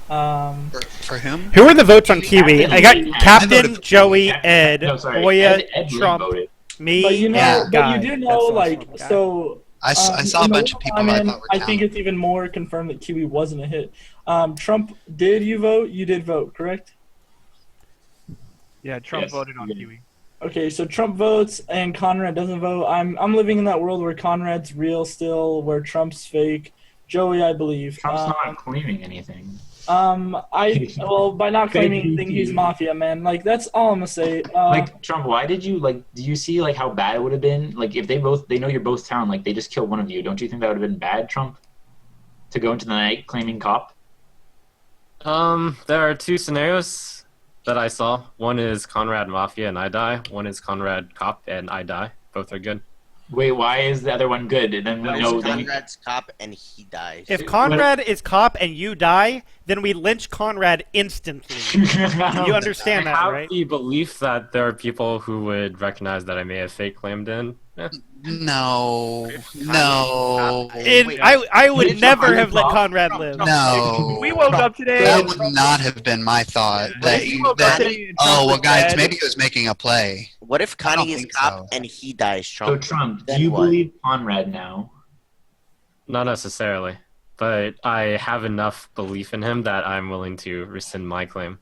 For whom? Who are the votes on Kiwi? I got I Captain, voted for Joey, Ed, No, sorry. Hoya, Ed Trump, voted. me, But you know, and but Guy. you do know, That's the like, last one, Guy. so. I saw a in the bunch of world people I'm I in, thought were I down. think it's even more confirmed that Kiwi wasn't a hit. Trump, did you vote? You did vote, correct? Yeah, Trump Yes. voted on Kiwi. Okay, so Trump votes and Conrad doesn't vote. I'm living in that world where Conrad's real still, where Trump's fake. Joey, I believe. Trump's not claiming anything. By not claiming anything, he's Mafia, man. Like, that's all I'm gonna say. Like Trump, why did you do you see like how bad it would have been? Like if they know you're both town, like they just kill one of you. Don't you think that would have been bad, Trump? To go into the night claiming cop? There are two scenarios that I saw. One is Conrad Mafia and I die. One is Conrad Cop and I die. Both are good. Wait, why is the other one good? And then What no, if then Conrad's cop and he dies? If Conrad is cop and you die, then we lynch Conrad instantly. You understand I that, have right? the belief that there are people who would recognize that I may have fake claimed in. No. I would never have let Conrad live. No. We woke up today. That would not have been my thought. Guys, maybe he was making a play. What if I don't Connie is think cop so. and he dies, So Trump? Trump, Then do you what? believe Conrad now? Not necessarily, but I have enough belief in him that I'm willing to rescind my claim.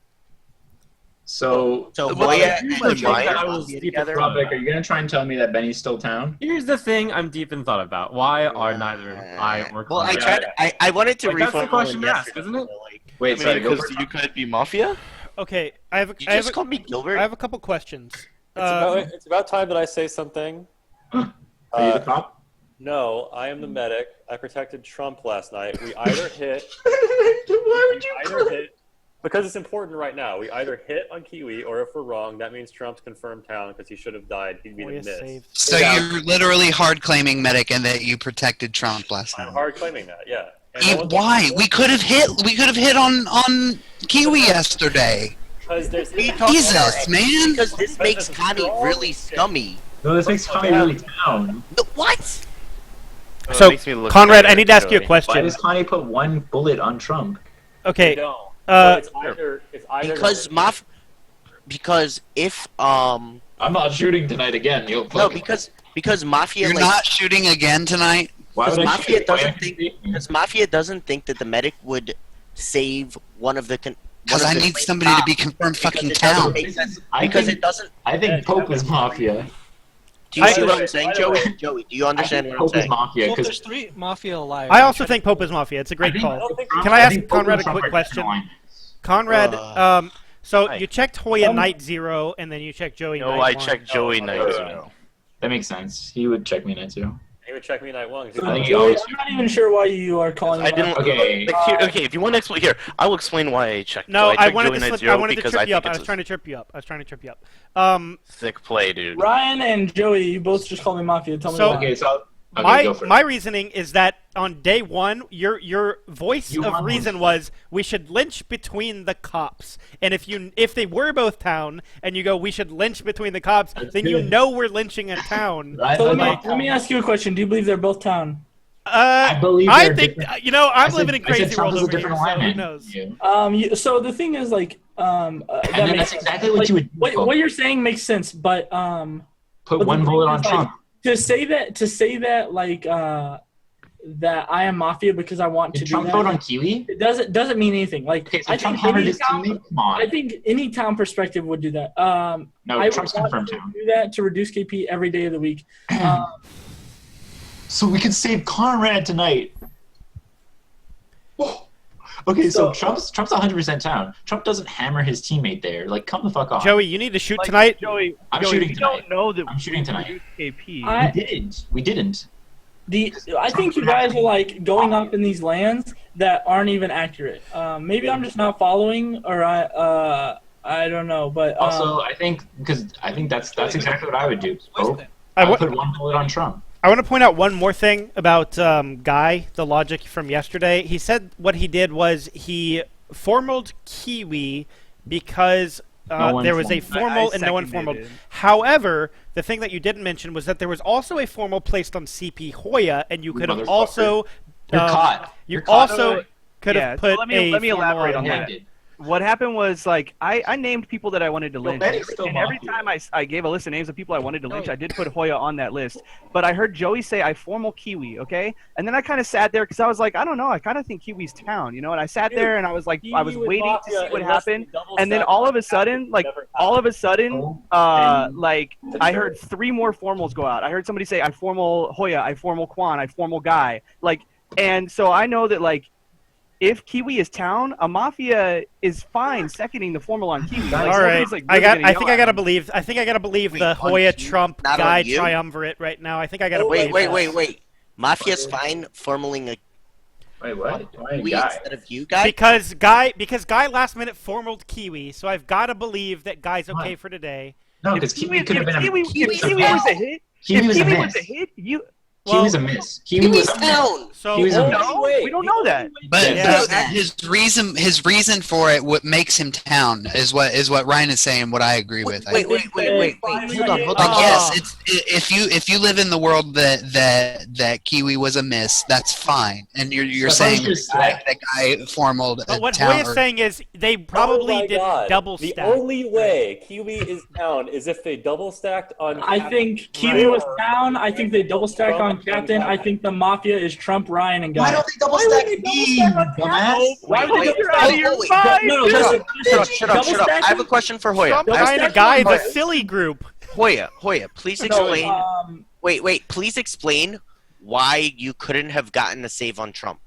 So Hoya you and think Ryan that I will was be deep together? in Robik, are you gonna try and tell me that Benny's still town? Here's the thing I'm deep in thought about. Why are neither I or Well, I Conrad- tried. I wanted to Like, that's the refund question one to ask, yesterday, isn't it? so, like, Wait, sorry, go because for it. you could be Mafia? Okay, I have You just called me Gilbert? I have a couple questions. It's about time that I say something. Are you the cop? No, I am the medic. I protected Trump last night. We either hit. Why would you either hit, because it's important right now. We either hit on Kiwi, or if we're wrong, that means Trump's confirmed town because he should have died. He'd be the miss. So you're literally hard claiming medic and that you protected Trump last I'm night. hard claiming that, yeah. And Why? We could have hit on Kiwi yesterday. Because there's Jesus, man. Because this makes Connie really scummy. No, this makes Connie really town. What? So, Conrad, I need to ask you a Why question. does Connie put one bullet on Trump? Okay. No. It's either Because if I'm not shooting tonight again. because Mafia You're like, not shooting again tonight? Why because would I Mafia shoot? Why doesn't think because Mafia doesn't think that the medic would save one of the Because I need somebody to be confirmed fucking town. Because it doesn't. I think Pope is Mafia. Do you see what I'm saying, Joey? Joey, do you understand what I'm saying? Mafia, Well, 'cause- there's three Mafia alive. I also think Pope is Mafia. It's a great call. Can I ask Conrad a quick question? Conrad, so you checked Hoya night 0, and then you checked Joey night 1. No, I checked Joey night 0. That makes sense. He would check me night 2. He would check me night 1. I think he Joey, always. I'm not even sure why you are calling. I him didn't. out. Okay. Okay, if you want to explain here, I will explain why I checked. No, so I checked wanted Joey to night slip, 0 I wanted to because trip I you up. think I it's was a trying to trip you up. sick play, dude. Ryan and Joey, you both just called me Mafia. Tell me So- why. Okay, so Okay, go for it. my reasoning is that on day one, your voice of reason was we should lynch between the cops, and if they were both town, and you go we should lynch between the cops, then you know we're lynching a town. So let me ask you a question. Do you believe they're both town? I believe. I think I'm living in crazy Trump world is a over different here. alignment. So who knows? So the thing is, like, that's exactly what you would do. What you're saying makes sense, but put but one the vote thing on is, Trump. Like, to say that like that I am Mafia because I want to do Trump that. vote on Kiwi? It doesn't mean anything. Like, Okay, so I Trump think hammered any his town, teammate? Come on. I think any town perspective would do that. No, I Trump's would want confirmed to town. do that to reduce KP every day of the week. So we could save Conrad tonight. Oh. Okay, so Trump's 100% town. Trump doesn't hammer his teammate there. Like, come the fuck off. Joey, you need to shoot tonight. Joey, I'm shooting we tonight. don't know that I'm shooting tonight. KP. We didn't. I think you guys are like going up in these lands that aren't even accurate. Maybe I'm just not following, or I don't know. But Also, I think that's exactly what I would do. Oh, I I would put one vote on Trump. I want to point out one more thing about Guy, the logic from yesterday. He said what he did was he formaled Kiwi because there was a formal and no one formal. However, the thing that you didn't mention was that there was also a formal placed on CPHoya, and you could have also You're caught. You You're caught. also could have put let me a elaborate on formal- that. What happened was, like, I named people that I wanted to lynch, Benny's still and every Mafia. time I gave a list of names of people I wanted to lynch, I did put Hoya on that list. But I heard Joey say I formal Kiwi, okay? And then I kind of sat there because I was like, I don't know, I kind of think Kiwi's town, you know? And I sat there and I was like, I was Kiwi with waiting to Mafia see what unless happened. they double And then stack all on of a sudden, like, like, I heard 3 more formals go out. I heard somebody say I formal Hoya, I formal Quan, I formal Guy. Like, and so I know that, like, if Kiwi is town, a Mafia is fine seconding the formal on Kiwi. Like, All right, nobody's, like, really gonna I yell think at I gotta him. believe. I think I gotta believe Wait, the on Hoya you? Trump Not Guy on you? triumvirate right now. I think I gotta Wait, believe. wait. Mafia's fine formaling a Wait, what? Why Kiwi Guy? instead of you guys? Because Guy last minute formaled Kiwi, so I've got to believe that Guy's okay What? for today. No, because Kiwi could have been a Kiwi was a hit. Kiwi was a Kiwi miss. was a hit. Kiwi was a miss. Kiwi was a miss. down. So Kiwi's a miss. No, we don't know that. But, Yeah. but his reason for it, what makes him town, is what Ryan is saying. What I agree with. Wait. Hold on. Like, yes, if you live in the world that Kiwi was a miss, that's fine, and you're So saying just that Guy formaled a But what town. Hoya's saying is they probably Oh my didn't God. double The stack. only way Kiwi is down is if they double stacked on. I think Kiwi was down. I think they double stacked on Captain. I think the Mafia is Trump, Ryan, and Guy. Why don't they double stack me, dumbass? Why would Wait, you get out of your mind? No, Shut up. I have a question for Hoya. Trump, Ryan, and Guy, the silly group. Hoya, please No, explain. Wait, please explain why you couldn't have gotten a save on Trump.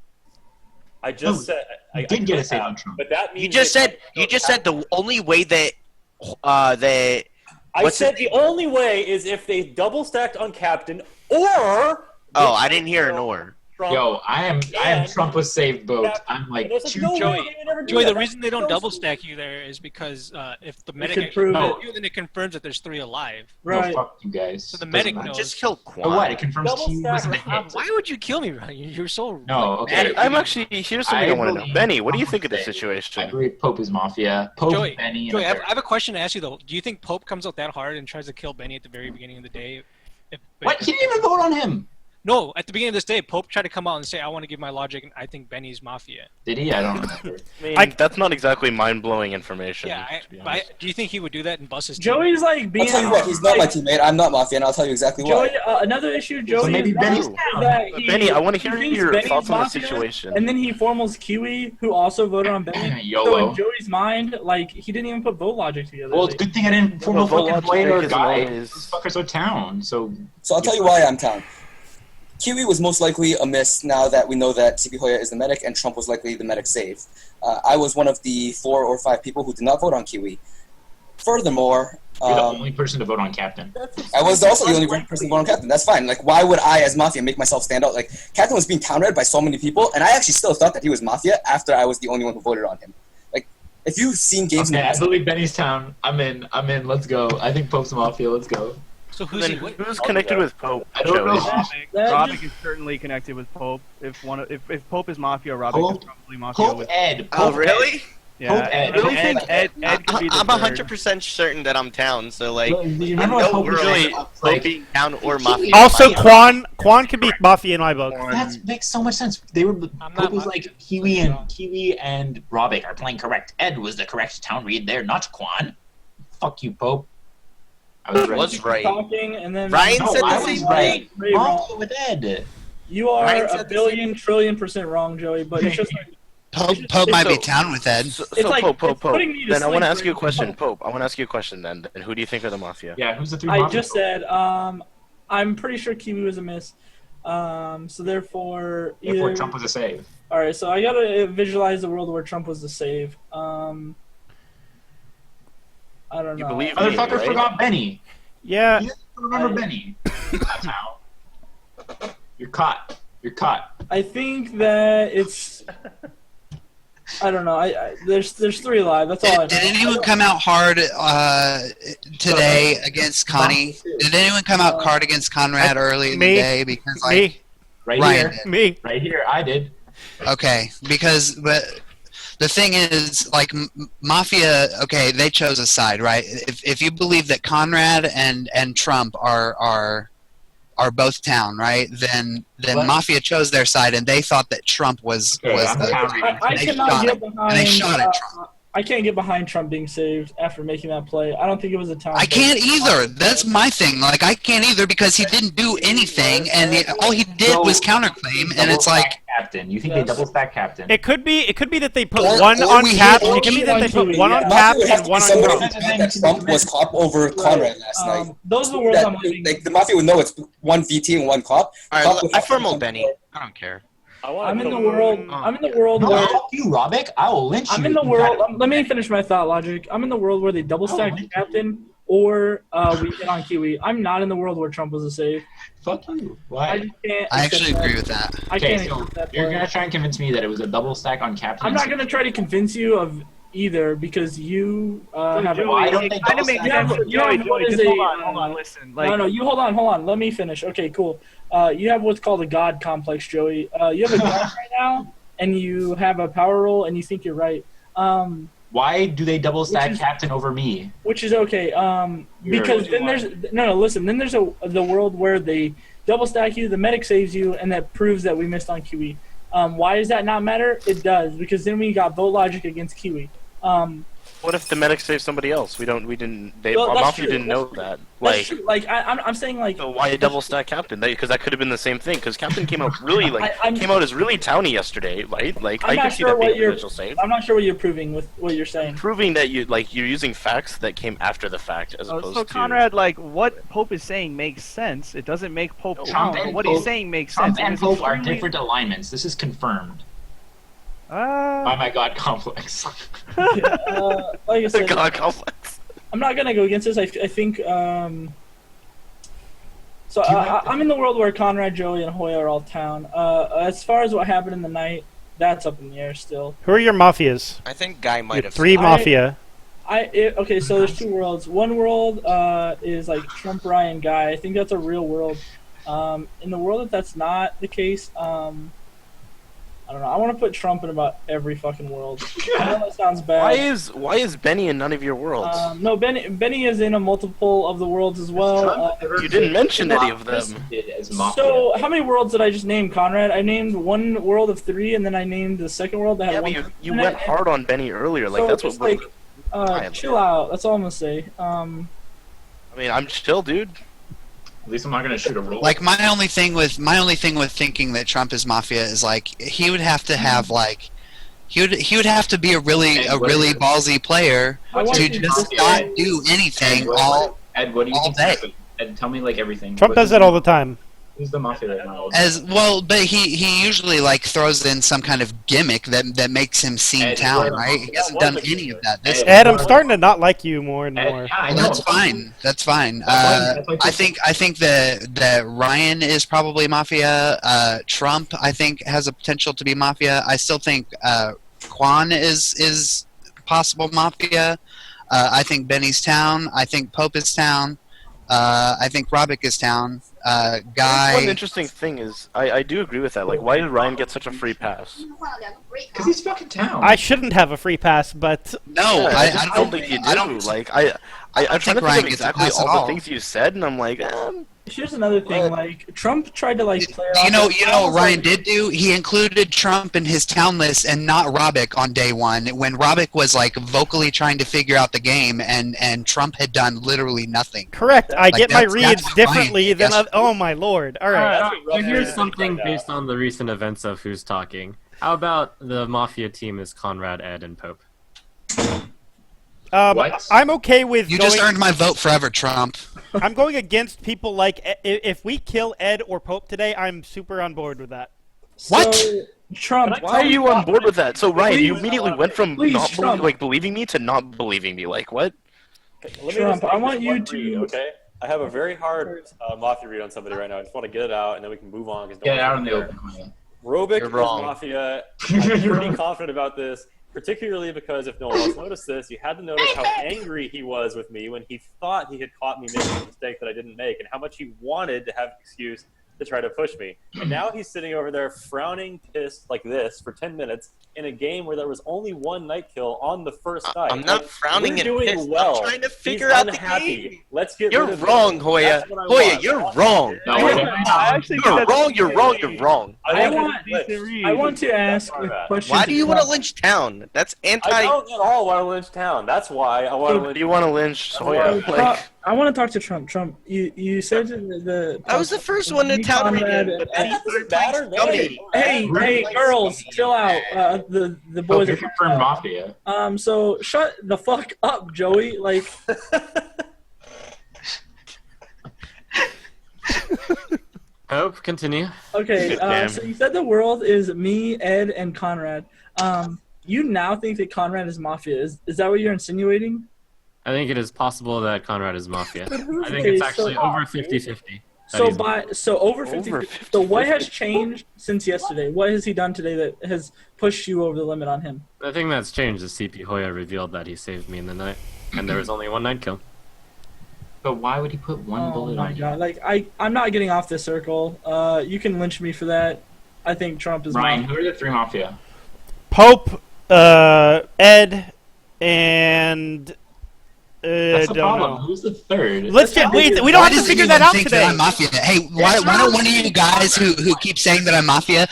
I just said I did get a could save have, on Trump. but that means You just said the only way that I what's said his the only way is if they double stacked on Captain, or Oh, I didn't hear an or. Trump. Yo, I am Trump was saved boat. I'm like There's two no way Joey, they would ever do Joey, that. the reason they don't That's double so stack you there is because if the medic could prove it. then it confirms that there's 3 alive. Right. No, fuck you guys. So the Doesn't medic matter. knows. Just kill So Quan. what? It confirms Double Kiwi stack wasn't a or hit. Why would you kill me, Ryan? You're so No, okay. I'm actually here's something I want to know. Benny, what do you think of the I situation? believe Pope is Mafia. Pope, Joey, Benny, Joey, and I have a question to ask you though. Do you think Pope comes out that hard and tries to kill Benny at the very beginning of the day? What? He didn't even vote on him. No, at the beginning of this day, Pope tried to come out and say, "I want to give my logic, and I think Benny's Mafia." Did he? I don't remember. I mean, that's not exactly mind-blowing information. Yeah, to be but honest. do you think he would do that and bust his? Joey's like I'll being. tell you what, he's not my teammate. I'm not Mafia, and I'll tell you exactly Joey, why. another issue, Joey. So maybe is Benny's that But he- Benny, I want to hear he thinks your Benny's thoughts on the Mafia, situation. And then he formals Kiwi, who also voted on Benny. So YOLO. in Joey's mind, like he didn't even put vote logic together. Well, it's Like, good thing I didn't form a vote fucking logic player or isn't guy. always- These fuckers are town. So So I'll tell you why I'm town. Kiwi was most likely a miss now that we know that CPHoya is the medic and Trump was likely the medic save. I was one of the 4 or 5 people who did not vote on Kiwi. Furthermore, you're the only person to vote on Captain. I was also the only person to vote on Captain. That's fine. Like, why would I, as Mafia, make myself stand out? Like, Captain was being countered by so many people, and I actually still thought that he was Mafia after I was the only one who voted on him. Like, if you've seen games Okay, in the I past, believe Benny's town. I'm in. Let's go. I think Pope's Mafia. Let's go. So who's Then he? What? who's connected with Pope? I don't know. Robik is certainly connected with Pope. If Pope is Mafia, Robik Pope- is probably Mafia Pope with. Ed. Oh, Pope really? Yeah, Pope Ed. Really Ed, think- Ed could be the I'm third. 100% certain that I'm town, so like, Look, you I remember when know Pope we're was really like, being town or mafia. Also, Quan could be Mafia in my book. that makes so much sense. They were Pope was like Kiwi and Robik are playing correct. Ed was the correct town read there, not Quan. Fuck you, Pope. I was right. Was right. Talking, and then Ryan No, said I the was same right. thing. Mafia with Ed. You are Ryan a said the billion trillion % wrong, Joey. But it's just like Pope might be town with Ed. So, It's like- Pope. it's putting me to Then I want to sleep ask you a right question, now. Pope. I want to ask you a question then. And who do you think are the Mafia? Yeah, who's the three I Mafia? just said, I'm pretty sure Kiwi was a miss. So therefore, Therefore, either. Trump was a save. All right, so I gotta visualize the world where Trump was the save. I don't You know. believe me, Motherfucker right? forgot Beny. Yeah. You remember Beny. That's how. You're caught. You're caught. I think that it's. I don't know. There's 3 live. That's all I know. Did anyone come out hard today against Connie? Did anyone come out hard against Conrad early in the Me. day? Because like Me. Right Ryan here. did. Me. Right here. I did. Okay, but the thing is, like Mafia, okay, they chose a side, right? If you believe that Conrad and Trump are both town, right? Then What? Mafia chose their side, and they thought that Trump was Okay, was I'm the. counting. I They cannot shot get him. behind. And they shot at Trump. I can't get behind Trump being saved after making that play. I don't think it was a time. I can't either. That's my thing. Like I can't either because he didn't do anything, and all he did was counterclaim, and it's like. Captain. You think they double stack Captain? It could be that they put Or- one or on we cap. hit- It could be that they put Yeah. one on Yeah. cap Mafia would have and to one be on somebody top. who thought that Trump was cop over Conrad last night. Those are the words That, I'm living. like, the Mafia would know it's one VT and one cop. All Cop right, would I have to formal come Benny. forward. I don't care. I'm in the world. I'm in the world No, where. fuck you, Robik. I will lynch you. I'm in the if you world. try to- Let me finish my thought logic. I'm in the world where they double stack the captain, or we hit on Kiwi. I'm not in the world where Trump was a save. Fuck you. I Why? just can't. I accept actually that. agree with that. I Okay, can't so accept that. you're play. gonna try and convince me that it was a double stack on Captain. I'm not gonna try to convince you of either because you have. Joey, I don't think Kind of double makes stack- sense. You have what is Just a, hold on. Listen. Like, no, you hold on. Let me finish. Okay, cool. You have what's called a god complex, Joey. You have a god right now, and you have a power roll, and you think you're right. Why do they double stack Which is- Captain over me? Which is okay. Because then there's no. Listen. Then there's the world where they double stack you, the medic saves you, and that proves that we missed on Kiwi. Why does that not matter? It does because then we got vote logic against Kiwi. What if the medic saved somebody else? We didn't. Well, that's Mafia true. didn't know that. That's Like, true. Like I'm saying like. so why a double stack Captain? Because that could have been the same thing. Because Captain came out really came out as really towny yesterday, right? Like I'm I not could see sure that being what an you're. initial save. I'm not sure what you're proving with what you're saying. Proving that you're using facts that came after the fact as opposed so to. Conrad, like what Pope is saying makes sense. It doesn't make Pope Trump wrong, and but what Pope- he's saying makes Trump sense. and it's Pope are extremely- different alignments. This is confirmed Uh, by my God complex. Like I said, God complex. I'm not gonna go against this. I think. So I'm in the world where Conrad, Joey, and Hoya are all town. As far as what happened in the night, that's up in the air still. Who are your mafias? I think Guy might Your have. 3 mafia. Okay, so there's 2 worlds. One world is like Trump, Ryan, Guy. I think that's a real world. In the world that's not the case, I don't know. I want to put Trump in about every fucking world. I know that sounds bad. Why is Benny in none of your worlds? No, Benny is in a multiple of the worlds as well. You didn't mention any of them. So, how many worlds did I just name, Conrad? I named one world of 3, and then I named the second world that had Yeah, one. but you went hard on Benny earlier. Like So that's just what. like, chill out. That's all I'm gonna say. I mean, I'm chill, dude. At least I'm not gonna shoot a roll. Like my only thing with thinking that Trump is mafia is like he would have to have like he would have to be a really ballsy player to just not do anything all Ed, what do you all think? day. happened? Ed, tell me like everything. Trump does that all the time. Who's the mafia right now? As well, but he usually like throws in some kind of gimmick that makes him seem town, right? He hasn't done any of that. This Ed, I'm starting to not like you more and more. Well, that's fine. That's fine. I think that Ryan is probably mafia. Trump, I think, has a potential to be mafia. I still think Quan is possible mafia. I think Benny's town. I think Pope is town. I think Robik is town. Guy. One interesting thing is, I do agree with that. Like, why did Ryan get such a free pass? Because he's fucking town. I shouldn't have a free pass, but No, Yeah, I just don't think you do. I don't. Like, I'm trying think to Ryan think of gets a exactly pass at all the all. things you said, and I'm like, Here's another thing. Like Trump tried to like play. You know what Ryan like, did do? He included Trump in his town list and not Robik on day one when Robik was like vocally trying to figure out the game and Trump had done literally nothing. correct. I Like, get my that's reads Ryan. differently than Yes. oh my lord. All right. Alright, so here's something based on the recent events of who's talking. How about the Mafia team is Conrad, Ed, and Pope? What? I'm okay with You going, just earned my vote forever, Trump. I'm going against people like if we kill Ed or Pope today, I'm super on board with that. What? So, Trump. why are you on board with that? So Ryan, you Please, immediately went from please, not Trump. believing me to not believing me. Like, what? Let me Trump, just make I want this you one to- read, okay? I have a very hard Mafia read on somebody right now. I just want to get it out, and then we can move on. Cause Get it out in the open. Robik You're is wrong. Mafia. I'm pretty confident about this, particularly because if no one else noticed this, you had to notice how angry he was with me when he thought he had caught me making a mistake that I didn't make, and how much he wanted to have an excuse to try to push me. And now he's sitting over there frowning, pissed like this for 10 minutes in a game where there was only one night kill on the first night. I'm not Like, frowning we're and doing pissed. I'm well. trying to He's figure out the unhappy. game. Let's get You're rid of wrong, him. Hoya. That's what I Hoya, want. you're wrong. No, I actually think You're that's wrong. You're wrong. You're wrong. I want to ask a question. Why do you want to Trump. lynch town? That's anti. I don't at all want to lynch town. That's why I want to lynch. Do you want to lynch Hoya? Like, I want to talk to Trump. Trump, you said the. I was the first one to town read Conrad it, but and- then he started playing scummy. Hey, girls, chill out. The boys you are confirmed Mafia. So shut the fuck up, Joey. Like. Hope, continue. Okay, Damn. so you said the world is me, Ed, and Conrad. You now think that Conrad is Mafia. Is that what you're insinuating? I think it is possible that Conrad is Mafia. But who's I think they? it's actually So- over 50-50. So over 50. So what has changed since yesterday? What has he done today that has pushed you over the limit on him? The thing that's changed is CPHoya revealed that he saved me in the night, and there was only one night kill. But why would he put one Oh bullet my on you? god! Like I'm not getting off this circle. You can lynch me for that. I think Trump is Ryan, Mafia. who are the three Mafia? Pope, Ed, and That's the don't problem. know. Who's the third? Let's get. We don't Why have to does figure anyone that out think today. That I'm Mafia? Hey, why don't one of you guys who keep saying that I'm Mafia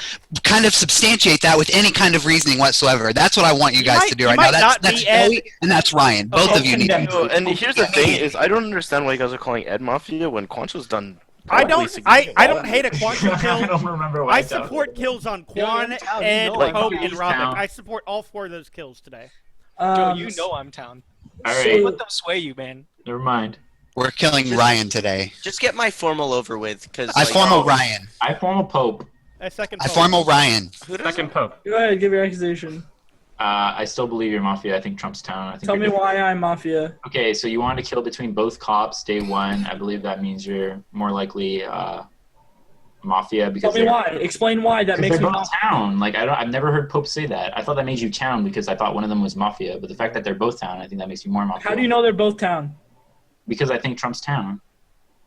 kind of substantiate that with any kind of reasoning whatsoever? That's what I want you guys might- to do you right now. might That's not be Ed. Joey and that's Ryan. Both of you need to. And here's the thing: is I don't understand why you guys are calling Ed Mafia when Quancho's done. I probably don't. significant I don't damage. hate a Quancho kill. I don't remember why. I it's out. support kills on Joey, Quan, I'm town. You Ed, know I'm Pope, and town. Robik. I support all 4 of those kills today. Joe, you know I'm town. All So- right, Let them sway you, man. never mind. We're killing Ryan today. Just get my formal over with, because I formal Ryan. I formal Pope. I second. I Pope. formal Ryan. Second Pope. Go ahead, give your accusation. I still believe you're Mafia. I think Trump's town. I think Tell you're me why I'm Mafia. Okay, so you wanted to kill between both cops day one. I believe that means you're more likely Mafia Tell because me they're, why. Explain why that because makes they're me both Mafia. town. Like I've never heard Pope say that. I thought that made you town because I thought one of them was Mafia. But the fact that they're both town, I think that makes you more Mafia. How do you know they're both town? Because I think Trump's town.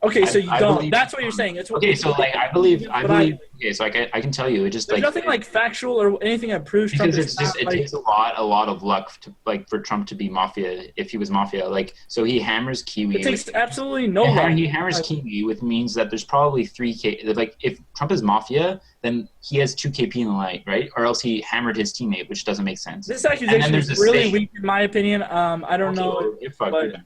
Okay, so you don't. believe- That's what you're saying. It's what, Okay, so like I believe. But Okay, so I can tell you it just There's like nothing like factual or anything that proves Trump because is it's just not, it like, takes a lot of luck to like for Trump to be Mafia if he was Mafia. Like so he hammers Kiwi. It takes with- absolutely no Yeah, luck. he hammers Kiwi, which means that there's probably 3K. Like, if Trump is Mafia, then he has 2 KP in the light, right? Or else he hammered his teammate, which doesn't make sense. This And then accusation there's is a really save. weak in my opinion. I don't Okay, know. well, you're fucked, but- you're done.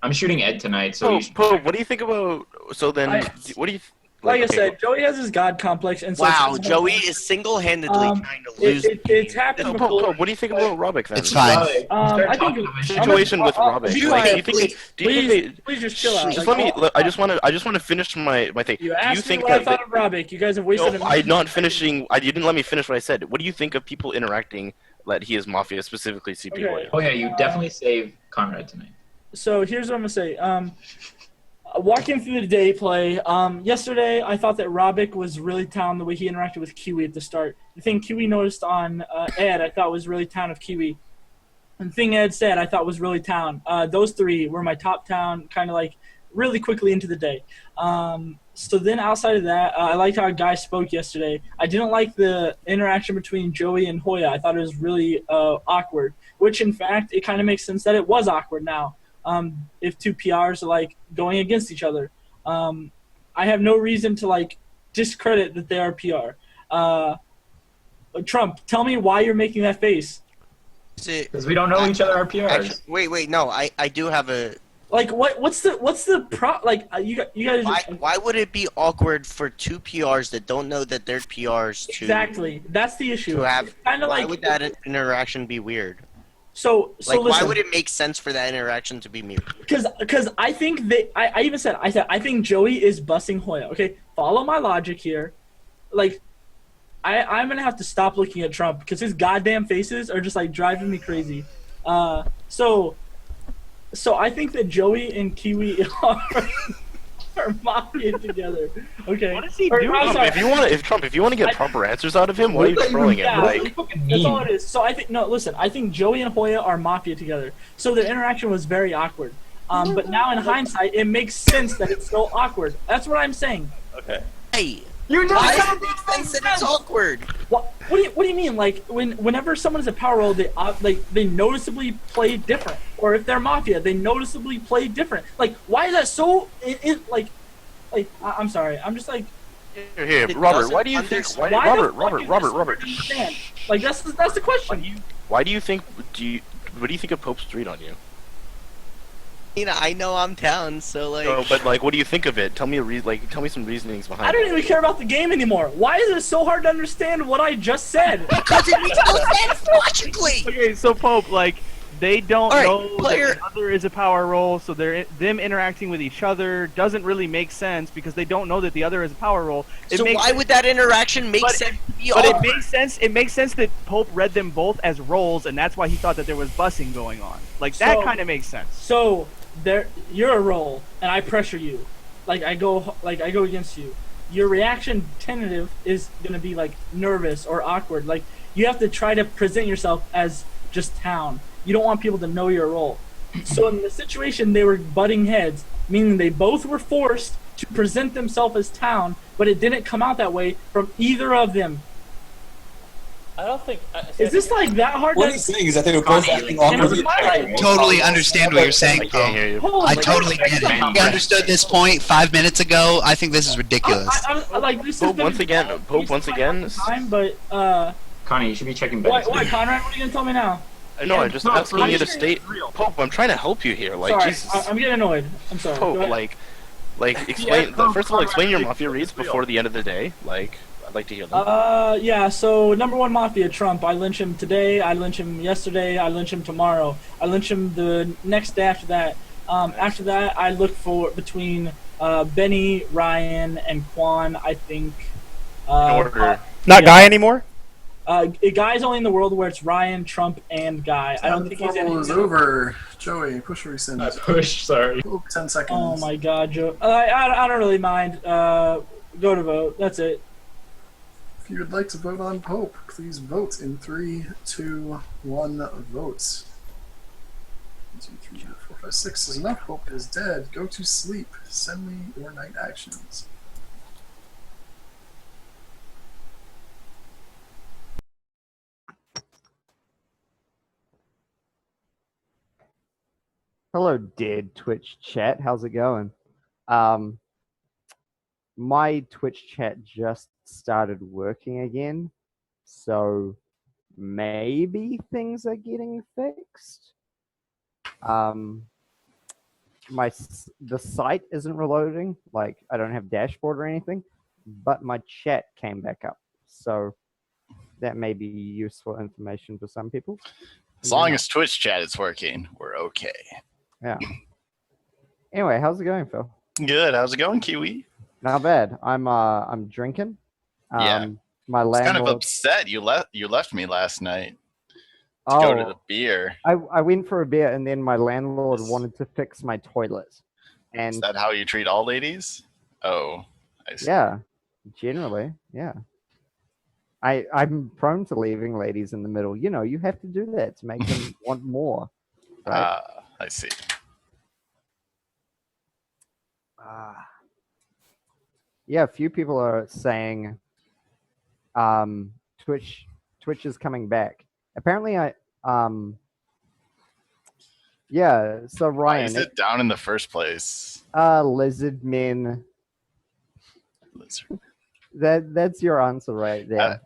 I'm shooting Ed tonight, so you should... Pope, what do you think about? So then, what do you? Like I okay, said, Joey has his god complex, and so Wow, Joey is single-handedly trying to lose. It's happened No, before. Pope, what do you think about Robik then? It's fine. I think Situation with Robik. Be Like, quiet, do you think? Do you please, think? please just chill out. Just Like, let me. I just want to finish my thing. You Do asked you think me what I that? thought of Robik. You guys have wasted. No, I'm not finishing. You didn't let me finish what I said. What do you think of people interacting that he is Mafia, specifically CPHoya? Okay. Oh, yeah, you definitely saved Conrad tonight. So here's what I'm gonna say. Walking through the day play, yesterday I thought that Robik was really town the way he interacted with Kiwi at the start. The thing Kiwi noticed on Ed I thought was really town of Kiwi. And the thing Ed said I thought was really town. Those 3 were my top town, kind of like really quickly into the day. So then outside of that, I liked how a guy spoke yesterday. I didn't like the interaction between Joey and Hoya. I thought it was really awkward, which in fact, it kind of makes sense that it was awkward now. If two PRs are like going against each other. I have no reason to like discredit that they are PR. Trump, tell me why you're making that face. Because we don't know each other are PRs. Actually, wait, no, I do have a. Like what's the you guys. Why would it be awkward for two PRs that don't know that they're PRs to exactly? That's the issue. To have, kind of why like would that interaction be weird? So like, listen, why would it make sense for that interaction to be weird? Because I think I even said I think Joey is bussing Hoya. Okay, follow my logic here. Like, I'm gonna have to stop looking at Trump because his goddamn faces are just like driving me crazy. So I think that Joey and Kiwi are mafia together. Okay. What is he doing? If you want to get proper answers out of him, why are you trolling him? Yeah, Like, that's all it is. So I think I think Joey and Hoya are mafia together. So their interaction was very awkward. But now in hindsight, it makes sense that it's so awkward. That's what I'm saying. Okay. Hey, You're not why does it make sense that it's awkward? What do you mean? Like whenever someone is a power role, they noticeably play different. Or if they're mafia, they noticeably play different. Like why is that so? I'm sorry. I'm just like. Here, Robert. Why do you think? Robert. Understand? Like that's the question. Why do you think? What do you think of Pope's Street on you? I know I'm town, so like. No, but like, what do you think of it? Tell me tell me some reasonings behind it. I don't even care about the game anymore. Why is it so hard to understand what I just said? Because it makes no sense logically. Okay, so Pope, like, they don't know player. that the other is a power role, so them interacting with each other doesn't really make sense because they don't know that the other is a power role. So why would that interaction make sense? But it makes sense. It makes sense that Pope read them both as roles, and that's why he thought that there was bussing going on. Like that kind of makes sense. So you're a role, and I pressure you. Like I go against you. Your reaction tentative is gonna be like nervous or awkward. Like you have to try to present yourself as just town. You don't want people to know your role. So in the situation, they were butting heads, meaning they both were forced to present themselves as town, but it didn't come out that way from either of them. I don't think. Is this like that hard? What he's saying is that they were both acting awkwardly. I totally understand what you're saying. I totally get it. I understood this point 5 minutes ago. I think this is ridiculous. Pope once again. But Connie, you should be checking Why, back. Conrad? What are you gonna tell me now? No, I'm just asking you to state. Pope, I'm trying to help you here. Like, sorry, Jesus. I'm getting annoyed. I'm sorry. Pope, explain. First of all, explain your mafia reads before the end of the day. Like, I'd like to hear them. Yeah. So number one mafia, Trump. I lynch him today. I lynch him yesterday. I lynch him tomorrow. I lynch him the next day after that. After that, I look for between Beny, Ryan, and Quan. I think. Not Guy anymore. Guy's only in the world where it's Ryan, Trump, and Guy. I don't think he's formal is over. Joey, push rescind. I pushed, sorry. 10 seconds. Oh my God, Joe. I don't really mind. Go to vote. That's it. If you would like to vote on Pope, please vote in 3, 2, 1, vote. 1, 2, 3, 4, 5, 6 is enough. Pope is dead. Go to sleep. Send me your night actions. Hello, dead Twitch chat. How's it going? My Twitch chat just started working again, so maybe things are getting fixed. The site isn't reloading. Like, I don't have dashboard or anything, but my chat came back up, so that may be useful information for some people. As long as Twitch chat is working, we're okay. Yeah. Anyway, how's it going, Phil? Good. How's it going, Kiwi? Not bad. I'm drinking. Yeah. My I was kind of landlord. upset you left me last night to go to the beer. I went for a beer, and then my landlord wanted to fix my toilet. And is that how you treat all ladies? Oh, I see. yeah, generally, yeah. I'm prone to leaving ladies in the middle. You know, you have to do that to make them want more. Right? I see. Yeah, a few people are saying Twitch is coming back. Apparently yeah, so Why Ryan, is it down in the first place? lizard men. Lizard. That's your answer right there.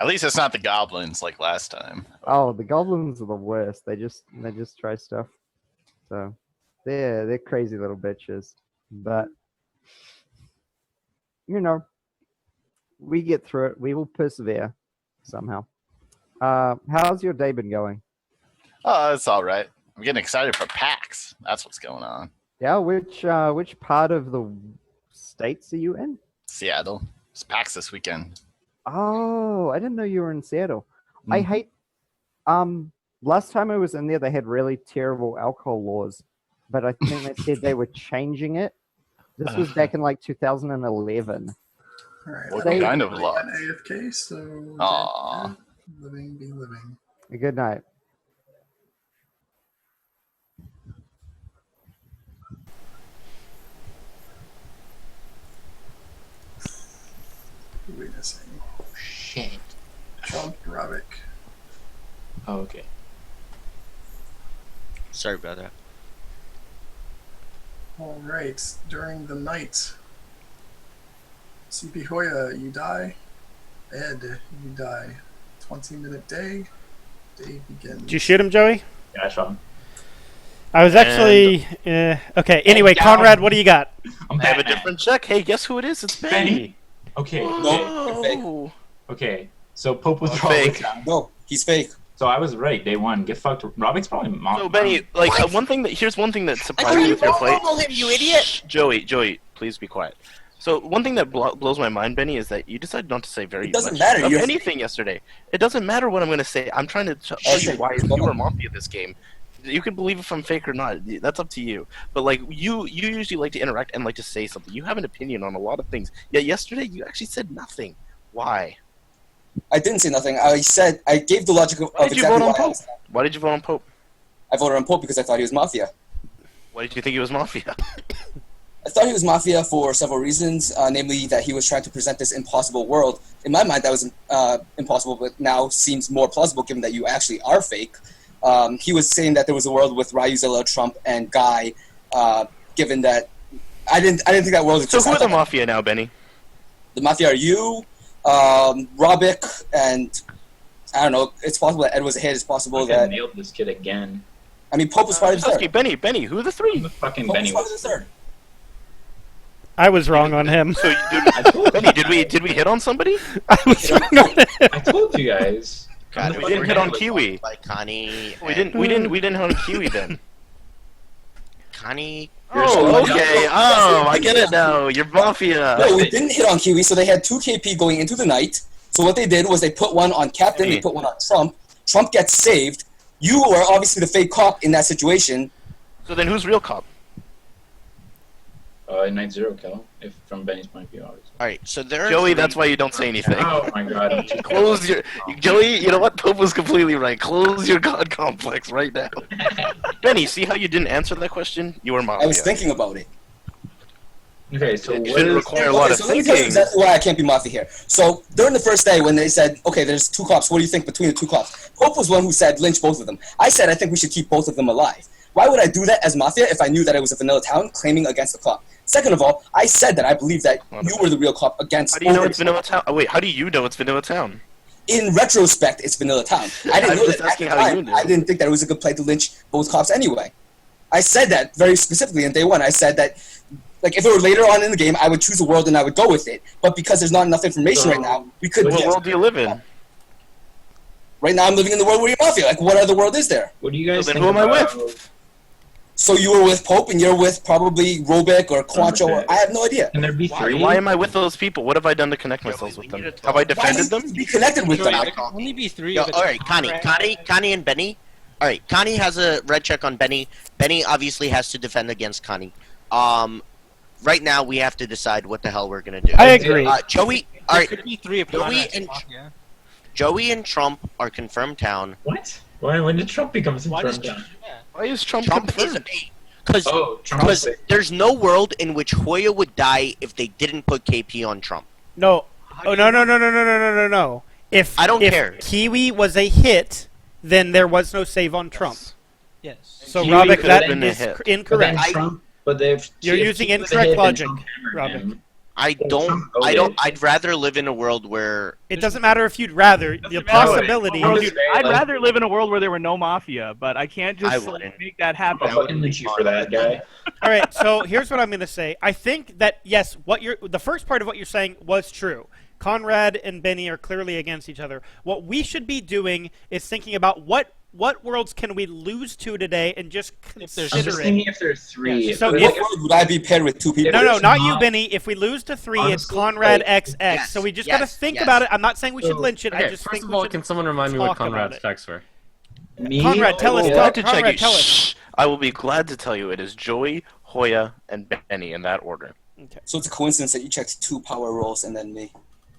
At least it's not the goblins like last time. Oh, the goblins are the worst. They just try stuff. So they're crazy little bitches. But you know, we get through it. We will persevere somehow. How's your day been going? Oh, it's all right. I'm getting excited for PAX. That's what's going on. Yeah, which part of the states are you in? Seattle. It's PAX this weekend. Oh, I didn't know you were in Seattle. I hate last time I was in there they had really terrible alcohol laws, but I think they said they were changing it. This was back in like 2011. All right. What I'm kind of law? on AFK, so Aww. living, be living. Good night. Who are we missing? Shit. Trump, Robik. Oh, okay. Sorry about that. All right. During the night, CPHoya, you die. Ed, you die. 20-minute day. Day begins. Did you shoot him, Joey? Yeah, I shot him. I was actually okay. Anyway, Conrad, what do you got? I have a different check. Hey, guess who it is? It's Beny. Okay. Nope. Okay. So Pope was fake. No, he's fake. So I was right day one. Get fucked. Robik's probably mom. So Beny, like here's one thing that surprised me with your play. him, you idiot! Shh, Joey, please be quiet. So one thing that blows my mind, Beny, is that you decided not to say very much of anything yesterday. It doesn't matter what I'm going to say. I'm trying to tell you why you were Mafia this game. You can believe if I'm fake or not. That's up to you. But like you usually like to interact and like to say something. You have an opinion on a lot of things. Yet yesterday you actually said nothing. Why? I didn't say nothing. I gave the logic of Why did you vote on Pope? Why did you vote on Pope? I voted on Pope because I thought he was Mafia. Why did you think he was Mafia? I thought he was Mafia for several reasons, namely that he was trying to present this impossible world. In my mind, that was impossible, but now seems more plausible given that you actually are fake. He was saying that there was a world with Ryuzilla, Trump, and Guy. Given that I didn't think that world existed. So who are the Mafia now, Beny? The Mafia are you, Robik, and I don't know. It's possible that Ed was ahead. It's possible that nailed this kid again. I mean, Pope was probably the third. Beny, who are the three? Fucking Pope Beny was probably the third. I was wrong on him. So Beny, did we hit on somebody? I was wrong on him. I told you guys. God, we didn't hit on Kiwi. Like Connie. We didn't hit on Kiwi then. Connie. Oh, okay. Oh, I get it now. You're Mafia. No, we didn't hit on Kiwi, so they had 2 KP going into the night. So what they did was they put one on Captain, they put one on Trump. Trump gets saved. You were obviously the fake cop in that situation. So then who's real cop? Night Zero, Cal. If from Benny's point of view, obviously. All right, so there. Joey, that's why you don't say anything. Oh my God! Close your Joey. You know what? Pope was completely right. Close your god complex right now. Beny, see how you didn't answer that question? You were Mafia. I was thinking about it. Okay, so it shouldn't require a lot of let me tell you thinking. exactly why I can't be Mafia here. So during the first day when they said, okay, there's 2 cops, what do you think between the 2 cops? Pope was one who said lynch both of them. I said I think we should keep both of them alive. Why would I do that as Mafia if I knew that it was a vanilla town claiming against the cop? Second of all, I said that I believe that you were the real cop against. How do you know it's Vanilla Town? Oh, wait, how do you know it's Vanilla Town? In retrospect, it's Vanilla Town. I didn't know that at the time. I didn't think that it was a good play to lynch both cops anyway. I said that very specifically in day one. I said that, like, if it were later on in the game, I would choose a world and I would go with it. But because there's not enough information right now, we couldn't. What world do you live in? Right now, I'm living in the world where you're Mafia. Like, what other world is there? What do you guys then think who am I about... with? So you were with Pope, and you're with probably Robik or Quancho. Or, I have no idea. Can there be 3? Why am I with those people? What have I done to connect myself with them? Have I defended them? Be connected with them. There can only be 3. Yo, all right, Connie and Beny. All right, Connie has a red check on Beny. Beny obviously has to defend against Connie. Right now we have to decide what the hell we're gonna do. I agree. Joey. All right, Could be 3 if Joey and Trump are confirmed town. What? When did Trump become confirmed town? Why is Trump is confirmed? Because there's no world in which Hoya would die if they didn't put KP on Trump. No. Oh, no. If I don't if care. Kiwi was a hit, then there was no save on Trump. Yes. So Kiwi Robik, could that have been a is hit. incorrect. But then Trump, but if You're if using Kiwi was a incorrect hit, then logic, Trump hammered Robik. him. I don't. I'd rather live in a world where It doesn't matter if you'd rather. The possibility. I'd rather live in a world where there were no mafia, but I can't just make that happen. I'll fucking lynch you for that, guy. All right, so here's what I'm going to say. I think that yes, the first part of what you're saying was true. Conrad and Beny are clearly against each other. What we should be doing is thinking about what worlds can we lose to today, and just consider I'm just thinking if there are three. Yeah. So What world would I be paired with two people? No, not you, Beny. If we lose to 3, it's Honestly, Conrad like, XX. So we just got to think about it. I'm not saying we should lynch it. Okay, I just first think of we all, should can someone remind me what talk about Conrad's it. checks were? Me? Conrad, tell us. I will have to Conrad, check it. tell us. Shh. I will be glad to tell you it is Joey, Hoya, and Beny in that order. Okay. So it's a coincidence that you checked 2 power rolls and then me.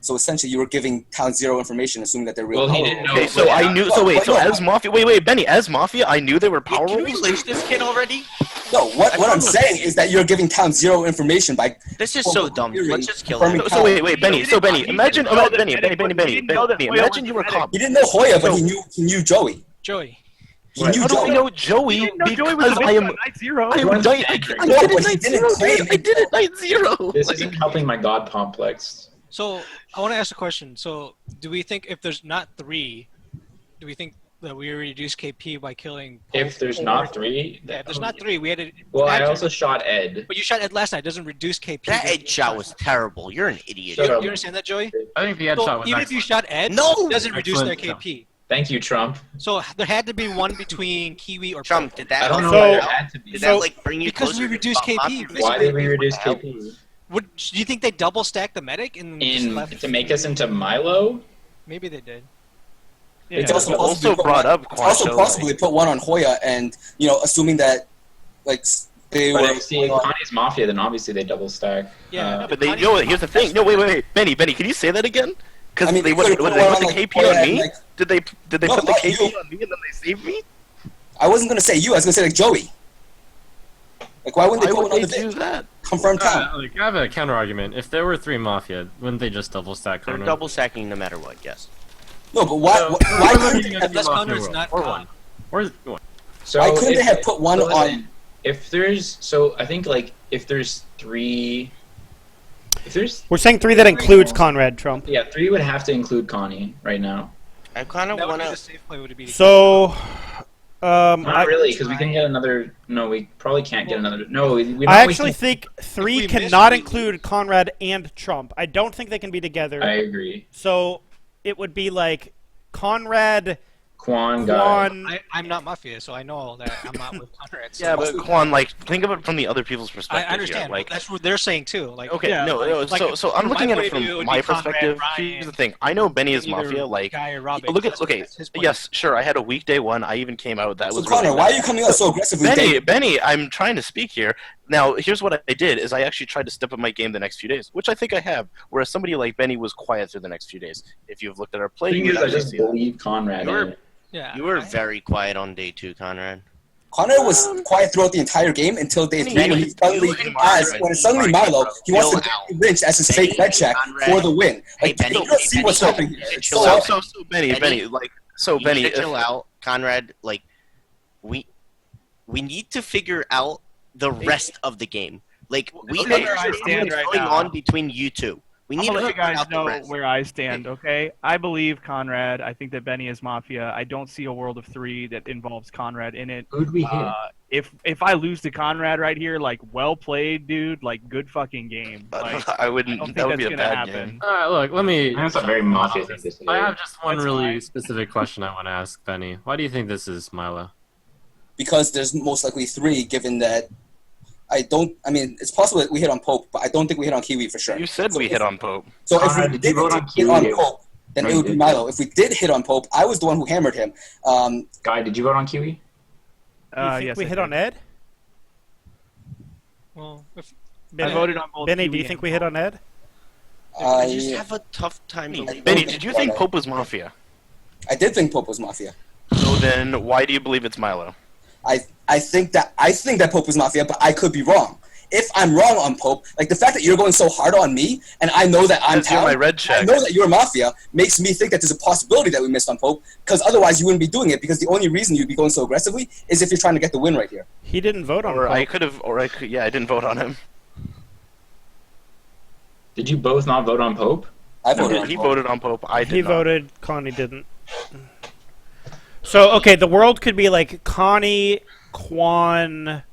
So essentially, you were giving Town Zero information, assuming that they're real. Well, he power didn't rolls. Okay, so I knew. So wait, so as Mafia, wait, Beny, as Mafia, I knew they were power Can we rolls. lynch this kid already? No, what I'm saying is that you're giving Town Zero information by. This is so dumb. Let's just kill confirming him. So wait, Town. Beny. So Beny, imagine, Beny. Imagine you were cop. He didn't know Hoya, but he knew Joey. Joey. He knew How do I Joey. know Joey? Because I am. Night Zero. I am dying. I did it night zero. I did it night zero. This isn't helping my god complex. So I want to ask a question. So do we think if there's not 3, do we think that we reduce KP by killing? If there's not 3, Yeah, if there's not 3, we had to. well, I also shot Ed. But you shot Ed last night. Doesn't reduce KP. That Ed shot was terrible. You're an idiot. Shut You up. understand that, Joey? I think the Ed So shot was even if you excellent. shot Ed, No! it doesn't reduce their Excellent. KP. Thank you, Trump. So there had to be one between Kiwi or Trump, did that? I don't know So- why it had to be. Did So- that like bring you because closer we to reduced Mafia? KP. Why did we reduce What the hell? KP? Do you think they double stacked the medic and just left? To make us into Milo? Maybe they did. It's also Also possibly put brought one- up it's also Quancho, possibly put one on Hoya, and assuming that like they But were. if seeing Connie's Mafia, then obviously they double stack. Yeah, But they, here's the thing. No, wait, Beny, can you say that again? Because I mean, they you put could've the put one on, KP Hoya on and, me. Did they No, put the not KP you. on me and then they saved me? I wasn't gonna say you. I was gonna say like Joey. Like why wouldn't they Why put would one on they the do that? confirmed Town? I have a counter argument. If there were 3 Mafia, wouldn't they just double stack They're Conrad? double stacking no matter what. Yes. No, but why? So, Why we're couldn't looking they at have, the Unless Mafia Conrad's world. not Or gone. one. So why couldn't if- they have put one so on? then, if there's, so I think like if there's 3, if there's We're saying 3 that includes Conrad, Trump. 3 would have to include Connie right now. I kind of That would want be the to. safe play. Would be So, Not really, because we can get another. No, we probably can't get another. No, we I don't actually waste- think 3 we miss, cannot we include Conrad and Trump. I don't think they can be together. I agree. So it would be like Conrad, Quan guy. Quan. I'm not Mafia, so I know that I'm not with Conrad. So Yeah, but Quan, like, think of it from the other people's I perspective. understand. Here. Like, That's what they're saying too. Like, okay, yeah, no, like, so I'm from looking my at point it of view, from would my be Conrad, perspective. Ryan, Here's the thing: I know Beny is either Mafia. Like, Guy or Robik. look at That's- okay. that's his point. Yes, sure. I had a week day 1. I even came out. That So was Connor, really why are you coming out so aggressively? Beny, I'm trying to speak here. Now, here's what I did: is I actually tried to step up my game the next few days, which I think I have. Whereas somebody like Beny was quiet through the next few days. If you've looked at our play, thing you is, would I actually just see that. believe Conrad. You were- in it. Yeah, You were very quiet on day 2, Conrad. Connor was quiet throughout the entire game until day 3 when he suddenly, when suddenly Milo, he wants to get lynched as his fake red check for the win. Like, Benny, you don't see what's happening here. chill So, out. So Beny, You Beny, need to chill out, Conrad. Like, we need to figure out the rest of the game. Like, we Okay, where I understand stand what's right going now. on between you two. We I'm need gonna to let you figure guys out the know rest. where I stand, okay? I believe Conrad. I think that Beny is Mafia. I don't see a world of 3 that involves Conrad in it. Who'd we hit? If I lose to Conrad right here, like, well played, dude. Like, good fucking game. Like, I wouldn't. don't think That would that's be a gonna bad happen. game. Alright, look, let me. That's a very Mafia thing to say. I have just one That's really fine. specific question I want to ask Beny. Why do you think this is Milo? because there's most likely 3, given that I mean, it's possible that we hit on Pope, but I don't think we hit on Kiwi for sure. You said we hit on Pope. So Conrad, if we did you did vote on hit Kiwi? on Pope, then No, it you would be didn't. Milo. If we did hit on Pope, I was the one who hammered him. Guy, did you vote on Kiwi? You think yes, we I hit did. on Ed? Well, if, I voted on both. Beny, Kiwi do you and think we hit on Ed? I just have a tough time believing. Beny, did you think Pope was Mafia? I did think Pope was Mafia. So then, why do you believe it's Milo? I think that Pope was Mafia, but I could be wrong. If I'm wrong on Pope, like the fact that you're going so hard on me, and I know that I'm You're my red check. I know that you're Mafia, makes me think that there's a possibility that we missed on Pope, because otherwise you wouldn't be doing it, because the only reason you'd be going so aggressively is if you're trying to get the win right here. He didn't vote on Or Pope. I could have, yeah, I didn't vote on him. Did you both not vote on Pope? I voted He voted on Pope. I did He not. voted. Connie didn't. So okay, the world could be like Connie, Quan,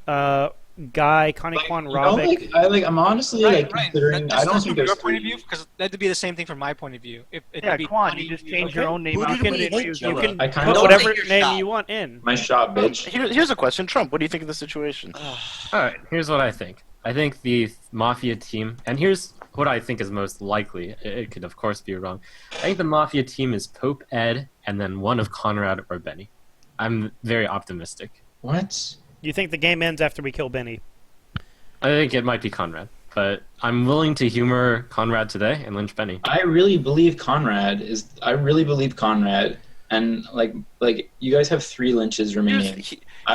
Guy, Connie, Quan, Robik. I'm honestly considering. That's I don't from think your there's point of view, because that'd be the same thing from my point of view. If it Yeah, would be Quan, Connie, you just you'd change be your okay. own name Who out. did we hate, You Jilla? can I put kinda don't whatever take your name shot. you want in. my shot, bitch. Here's a question, Trump. What do you think of the situation? Alright, here's what I think. I think the Mafia team, and here's what I think is most likely. It could, of course, be wrong. I think the Mafia team is Pope, Ed, and then one of Conrad or Beny. I'm very optimistic. What? You think the game ends after we kill Beny? I think it might be Conrad, but I'm willing to humor Conrad today and lynch Beny. I really believe Conrad, and like you guys have 3 lynches remaining.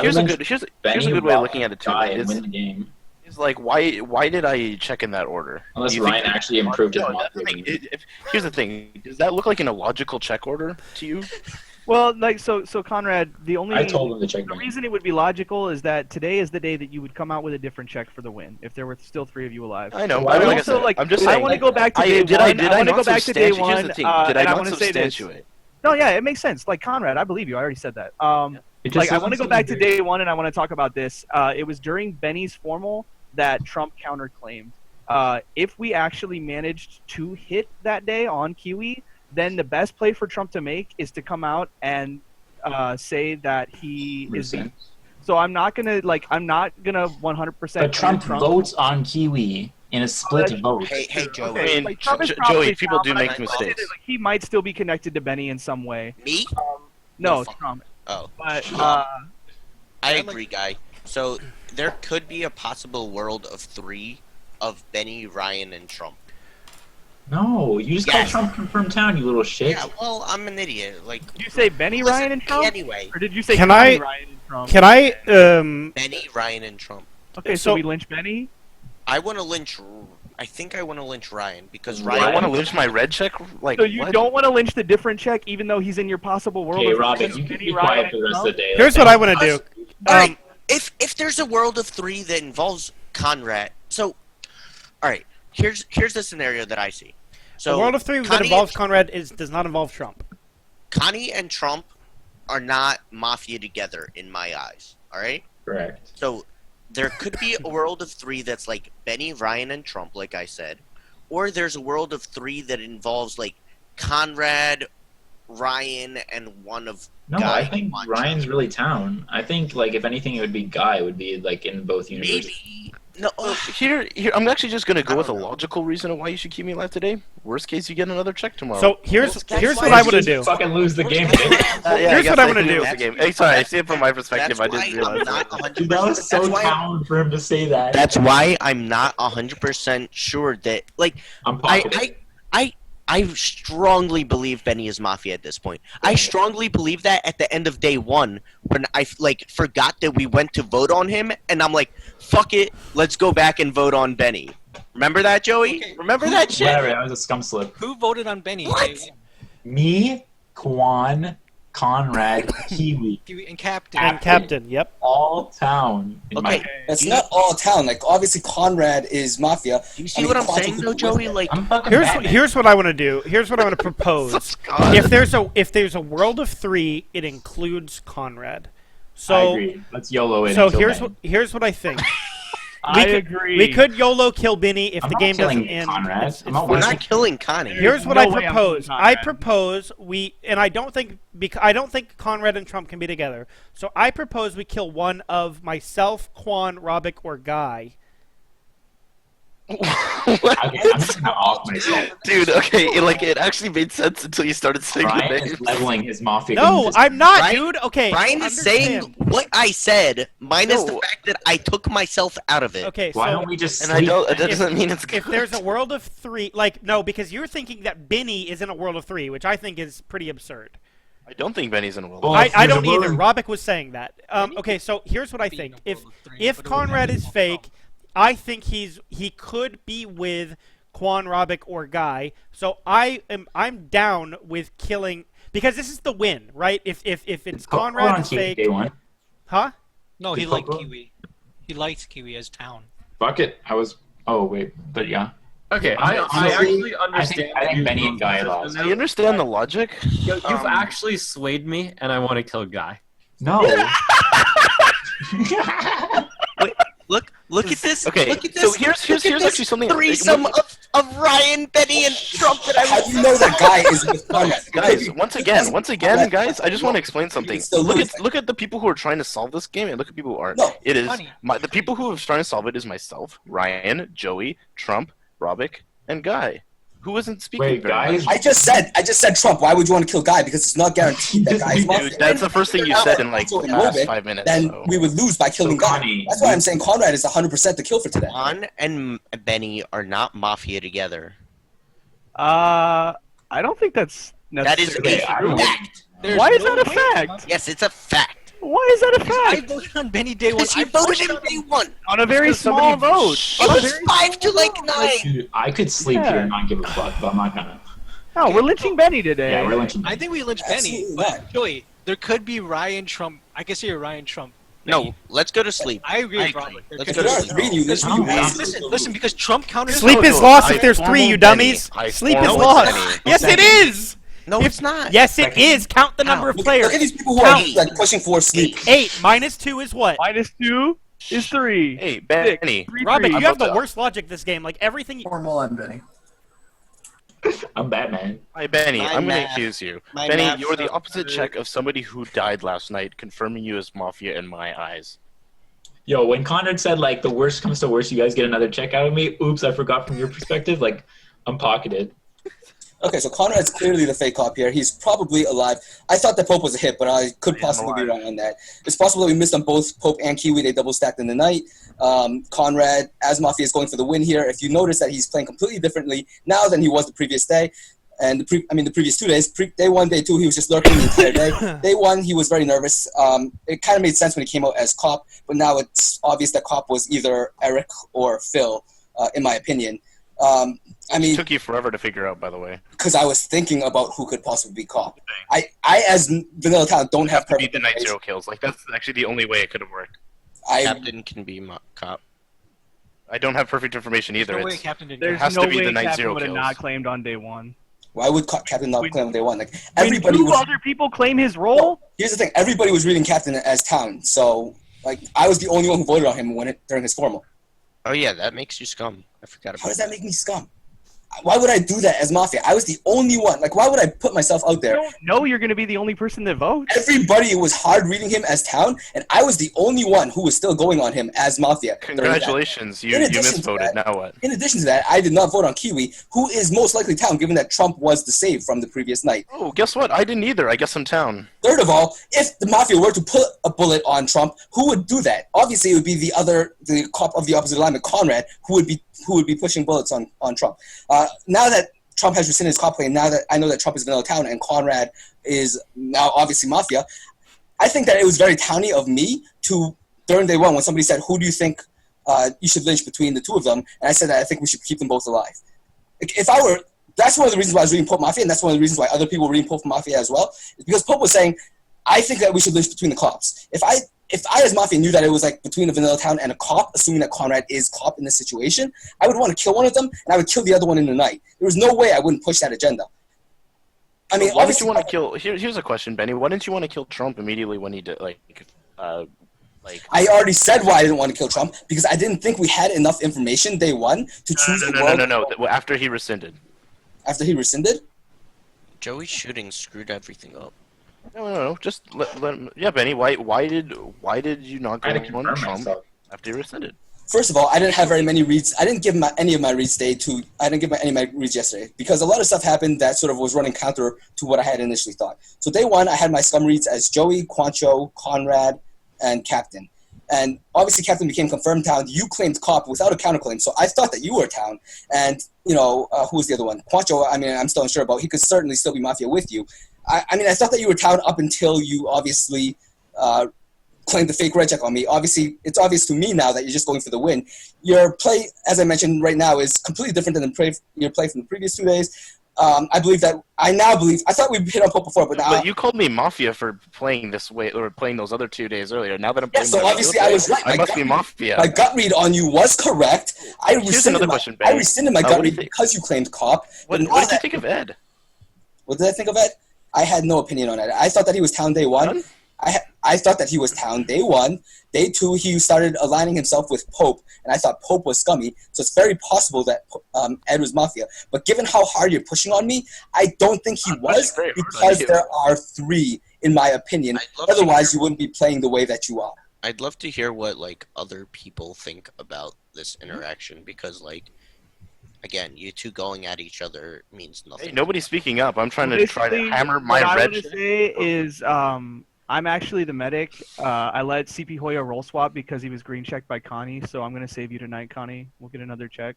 Here's a good way of looking at it too. Die and It's- win the game. It's like why did I check in that order? Unless Do you think Ryan that- actually improved his No, Mafia that's the thing. game. Here's the thing. Does that look like an illogical check order to you? Well, like so Conrad, the only I told him to check the Beny. reason it would be logical is that today is the day that you would come out with a different check for the win if there were still 3 of you alive. I know. But Like I also, said, like, I'm just I saying. want to go back to day did one. I want to not go back to day substantiate- here's one. the thing. Did I and I not want to say this. substantiate? No, yeah, it makes sense. Like Conrad, I believe you. I already said that. It just Like I sounds want to go so back to weird. day one, and I want to talk about this. It was during Benny's formal that Trump counterclaimed. If we actually managed to hit that day on Kiwi, then the best play for Trump to make is to come out and say that he is. So I'm not gonna 100%. But Trump votes on Kiwi in a split vote. Hey, Joey. Okay, I mean, like, Trump is Joey, probably people down, do but make I will say mistakes. that, like, he might still be connected to Beny in some way. Me? No, fuck. Trump. Oh. But I agree, Guy. So there could be a possible world of 3 of Beny, Ryan, and Trump. No, you just Yes. called Trump confirmed town, you little shit. Yeah, well, I'm an idiot. Like, did you say Beny, Ryan, and Trump? anyway, Or did you say Can Connie, I- Ryan, and Trump? Can I? Beny, Ryan, and Trump. Okay, so- so we lynch Beny. I want to lynch. I think I want to lynch Ryan because I Ryan. want to lynch my red check. Like So you what? don't want to lynch the different check, even though he's in your possible world. Okay, of Robin, Beny, you can be Ryan, quiet for the and rest of Trump? the day. Here's what I want to do. All right, if there's a world of 3 that involves Conrad, so all right, here's the scenario that I see. So The world of 3 that Connie- involves Conrad does not involve Trump. Connie and Trump are not Mafia together in my eyes. All right. Correct. So there could be a world of 3 that's like Beny, Ryan, and Trump, like I said, or there's a world of 3 that involves like Conrad, Ryan, and one of No, Guy. I think Ryan's really town. I think like if anything, it would be Guy. Would be like in both universes. Maybe. No. Here, I'm actually just gonna go with a logical reason of why you should keep me alive today. Worst case, you get another check tomorrow. So here's what I want to do. Fucking lose the game. Here's what I want to do. Hey, sorry, I see it from my perspective. I That's didn't why I'm realize not that. 100%. Dude, that was so that's why town for him to say that. That's why I'm not 100% sure that like I'm popular. I strongly believe Beny is Mafia at this point. I strongly believe that at the end of day 1 when I like forgot that we went to vote on him and I'm like, fuck it, let's go back and vote on Beny. Remember that, Joey? Okay. Remember that shit? Whatever, that was a scum slip. Who voted on Beny? What? Me, Quan, Conrad, Kiwi, And Captain. And Captain, yep. all town. In Okay. my, It's not all town. Like obviously Conrad is Mafia. Do you see what I'm saying though, Joey? Like I'm fucking Here's Batman. here's what I want to do. Here's what I want to propose. If there's a world of 3, it includes Conrad. I So agree. Let's YOLO it. so until here's what I think. I agree. We could YOLO kill Beny if I'm the not game doesn't killing end. Conrad. It's- I'm it's not we're fine. not killing Connie. Here's what no I way I'm propose. killing I Conrad. propose and I don't think Conrad and Trump can be together. So I propose we kill one of myself, Quan, Robik, or Guy. Okay, I'm just gonna off myself. Dude, okay, it actually made sense until you started saying the Ryan names. is leveling his Mafia. No, game. I'm not, Ryan- dude. Okay, Ryan is understand. saying what I said, minus No. the fact that I took myself out of it. Okay, Why so don't we just And I sleep? don't. That doesn't mean it's good. if there's a world of 3, like no, because you're thinking that Beny is in a world of 3, which I think is pretty absurd. I don't think Benny's in a will. Well, I there's a don't either. will- Robic was saying that. Okay, so here's what I think. If Conrad is fake, I think he could be with Quan, Robik, or Guy. So I'm down with killing because this is the win, right? If it's Conrad is fake, Day one. huh? No, he Did liked Popo? Kiwi. He liked Kiwi as town. Fuck it. I was. Oh wait, but yeah. Okay, I actually understand. I think Benny and Guy lost. I understand the logic. You've actually swayed me, and I want to kill Guy. No. Wait, look at this. Okay, look at this. so here's actually something. Threesome of Ryan, Benny, and Trump that I How was. do you know that Guy is with Conrad? Guys, once again, guys, I just want to explain something. Still Look at the people who are trying to solve this game, and look at people who aren't. No. It is Funny. the people who are trying to solve it is myself, Ryan, Joey, Trump, Robik, and Guy, who isn't speaking. Wait, very guys. much. I just said Trump. Why would you want to kill Guy? Because it's not guaranteed that Guy is Mafia. Dude, that's the first thing you said in like the last 5 minutes. Then so. we would lose by killing Guy. Connie, That's why I'm saying Conrad is 100% the kill for today. Juan and Benny are not Mafia together. I don't think that's That is necessarily a true. fact. Why is that a fact? Yes, it's a fact. Why is that a I fact? voted on Benny day one. Because you voted him day one. On a very Because small somebody- vote. It was 5 to like 9. Dude, I could sleep Yeah. here and not give a fuck, but I'm not gonna. No, we're lynching Benny today. Yeah, we're lynching. I think we lynched Benny. Absolutely But not. Joey, there could be Ryan Trump. I can see a Ryan Trump. No, let's go to sleep. I agree with I Robert. agree. There Let's could go be- to There are sleep. three of you. There's three of you. Listen, because Trump counted. Sleep is no, lost I if there's 3, you formal Benny. dummies. I Sleep is formal lost. Benny. Yes, it is. No, it's not. Yes, it is. Count the number of Look players. at these people who are Count. like pushing for sleep. 8 minus 2 is what? -2 is 3. Hey, Benny. Robin, you I'm have about the to- worst logic this game. Like everything. Formal and Benny. I'm Batman. Hi, Benny. My I'm going to math- accuse you. my Benny, math you're the sucks. opposite check of somebody who died last night, confirming you as Mafia in my eyes. Yo, when Conrad said like the worst comes to worst, you guys get another check out of me. Oops, I forgot from your perspective. Like, I'm pocketed. Okay, so Conrad's clearly the fake cop here. He's probably alive. I thought that Pope was a hit, but I could possibly be wrong on that. It's possible that we missed on both Pope and Kiwi. They double stacked in the night. Conrad, as Mafia, is going for the win here. If you notice that he's playing completely differently now than he was the previous day, and the previous 2 days. Day 1, day 2, he was just lurking the entire day. Day 1, he was very nervous. It kind of made sense when he came out as cop, but now it's obvious that cop was either Erik or Phil, in my opinion. It took you forever to figure out, by the way. Because I was thinking about who could possibly be cop. I as Vanilla Town don't have To beat perfect the night information. 0 kills. Like, that's actually the only way it could have worked. Captain can be cop. I don't have perfect information either. no way It's- Captain didn't. It There's has no to be way the night Captain 0 would have kills. not claimed on day 1. Why would Captain not claim day 1? Like When everybody 2 was. other people claim his role? Here's the thing: everybody was reading Captain as Town, so like I was the only one who voted on him during his formal. Oh yeah, that makes you scum. I forgot about How does that make me scum? Why would I do that as Mafia? I was the only one. Like, why would I put myself out You there? don't know you're going to be the only person that votes. Everybody was hard reading him as Town, and I was the only one who was still going on him as Mafia. during that. Congratulations, you misvoted. Now what? In addition to that, I did not vote on Kiwi, who is most likely Town, given that Trump was the save from the previous night. Oh, guess what? I didn't either. I guess I'm town. Third of all, if the Mafia were to put a bullet on Trump, who would do that? Obviously, it would be the cop of the opposite alignment, Conrad, who would be pushing bullets on Trump. Now that Trump has rescinded his cop claim, now that I know that Trump is Vanilla Town and Conrad is now obviously Mafia, I think that it was very towny of me to, during day 1, when somebody said, who do you think you should lynch between the 2 of them? And I said that I think we should keep them both alive. That's one of the reasons why I was reading Pope Mafia, and that's one of the reasons why other people were reading Pope Mafia as well, is because Pope was saying, I think that we should lynch between the cops. If I as Mafia knew that it was like between a Vanilla Town and a cop, assuming that Conrad is cop in this situation, I would want to kill one of them, and I would kill the other one in the night. There was no way I wouldn't push that agenda. I mean, why did obviously, you want to kill? Here's a question, Benny. Why didn't you want to kill Trump immediately when he did I already said why I didn't want to kill Trump, because I didn't think we had enough information day 1 to choose a world. No. After he rescinded. After he rescinded? Joey's shooting screwed everything up. No. Just let him. Yeah, Benny. Why did you not go I had to on confirm Trump myself. after he rescinded? First of all, I didn't have very many reads. I didn't give any of my reads any of my reads yesterday, because a lot of stuff happened that sort of was running counter to what I had initially thought. So day 1, I had my scum reads as Joey, Quancho, Conrad, and Captain. And obviously Captain became confirmed Town. You claimed cop without a counterclaim, so I thought that you were Town. And, who was the other one? Quancho, I mean, I'm still unsure about. He could certainly still be Mafia with you. I mean, I thought that you were town up until you obviously claimed the fake red check on me. Obviously, it's obvious to me now that you're just going for the win. Your play, as I mentioned right now, is completely different than your play from the previous 2 days. I thought we hit on Pope before, but now. But you called me Mafia for playing this way, or playing those other 2 days earlier. Now that I'm playing so obviously I was right. I must be Mafia. My gut read on you was correct. Here's another question, Ben. I rescinded my gut read because you claimed cop. What did you think of Ed? What did I think of Ed? I had no opinion on it. I thought that he was town day one. I thought that he was town day one. Day two, he started aligning himself with Pope, and I thought Pope was scummy. So it's very possible that Ed was Mafia. But given how hard you're pushing on me, I don't think he was, because there are 3, in my opinion. Otherwise, you wouldn't be playing the way that you are. I'd love to hear what like other people think about this interaction, because like, again, you two going at each other means nothing. Hey, nobody's speaking up. I'm trying to hammer my red. What I want to say is, I'm actually the medic. I let CPHoya roll swap because he was green checked by Connie, so I'm gonna save you tonight, Connie. We'll get another check.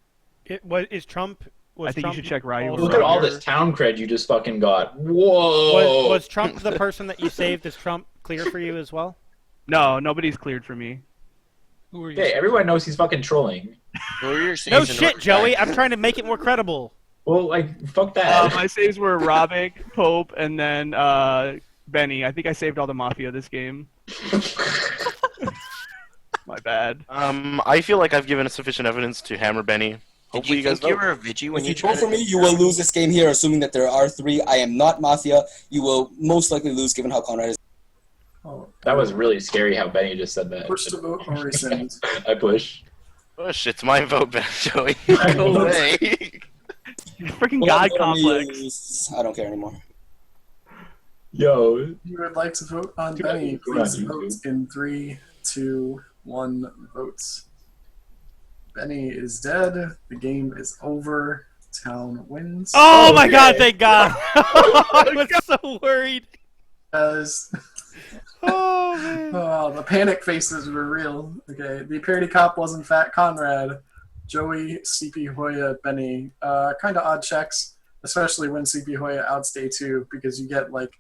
What is Trump? I think you should check Ryu. Look at all this town cred you just fucking got. Whoa! Was Trump the person that you saved? Is Trump clear for you as well? No, nobody's cleared for me. Who are you? Okay, everyone knows he's fucking trolling. No shit, Joey. I'm trying to make it more credible. Well, like, fuck that. My saves were Robik, Pope, and then Beny. I think I saved all the Mafia this game. My bad. I feel like I've given sufficient evidence to hammer Beny. Hopefully you guys think you were a Vigi when if you vote for me, you will lose this game here, assuming that there are 3. I am not Mafia. You will most likely lose, given how Conrad is. That was really scary how Beny just said that. Push to vote or rescind. I push. Push. It's my vote, Ben. Joey. Go away. Freaking God complex. I don't care anymore. Yo. If you would like to vote on Beny, please vote in 3, 2, 1 votes. Beny is dead. The game is over. Town wins. Oh my God! Thank God. I was so worried. Oh man. Oh, the panic faces were real. Okay, the parody cop was in fact Conrad. Joey, CPHoya, Beny. Kind of odd checks, especially when CPHoya outs day 2, because you get like,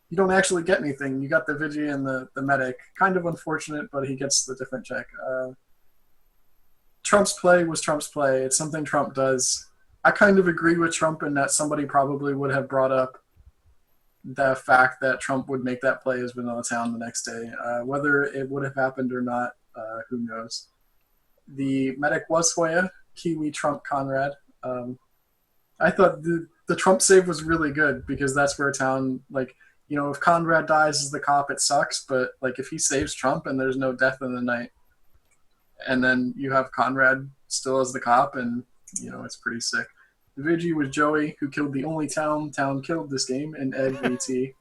you don't actually get anything. You got the Vigi and the medic. Kind of unfortunate, but he gets the different check. Trump's play was Trump's play. It's something Trump does. I kind of agree with Trump in that somebody probably would have brought up the fact that Trump would make that play as Vanilla Town the next day. Whether it would have happened or not, who knows. The medic was Hoya, Kiwi, Trump, Conrad. I thought the Trump save was really good, because that's where Town, like, you know, if Conrad dies as the cop, it sucks, but like if he saves Trump and there's no death in the night, and then you have Conrad still as the cop, and you know, it's pretty sick. The Vigi was Joey, who killed the only Town killed this game, and Ed VT.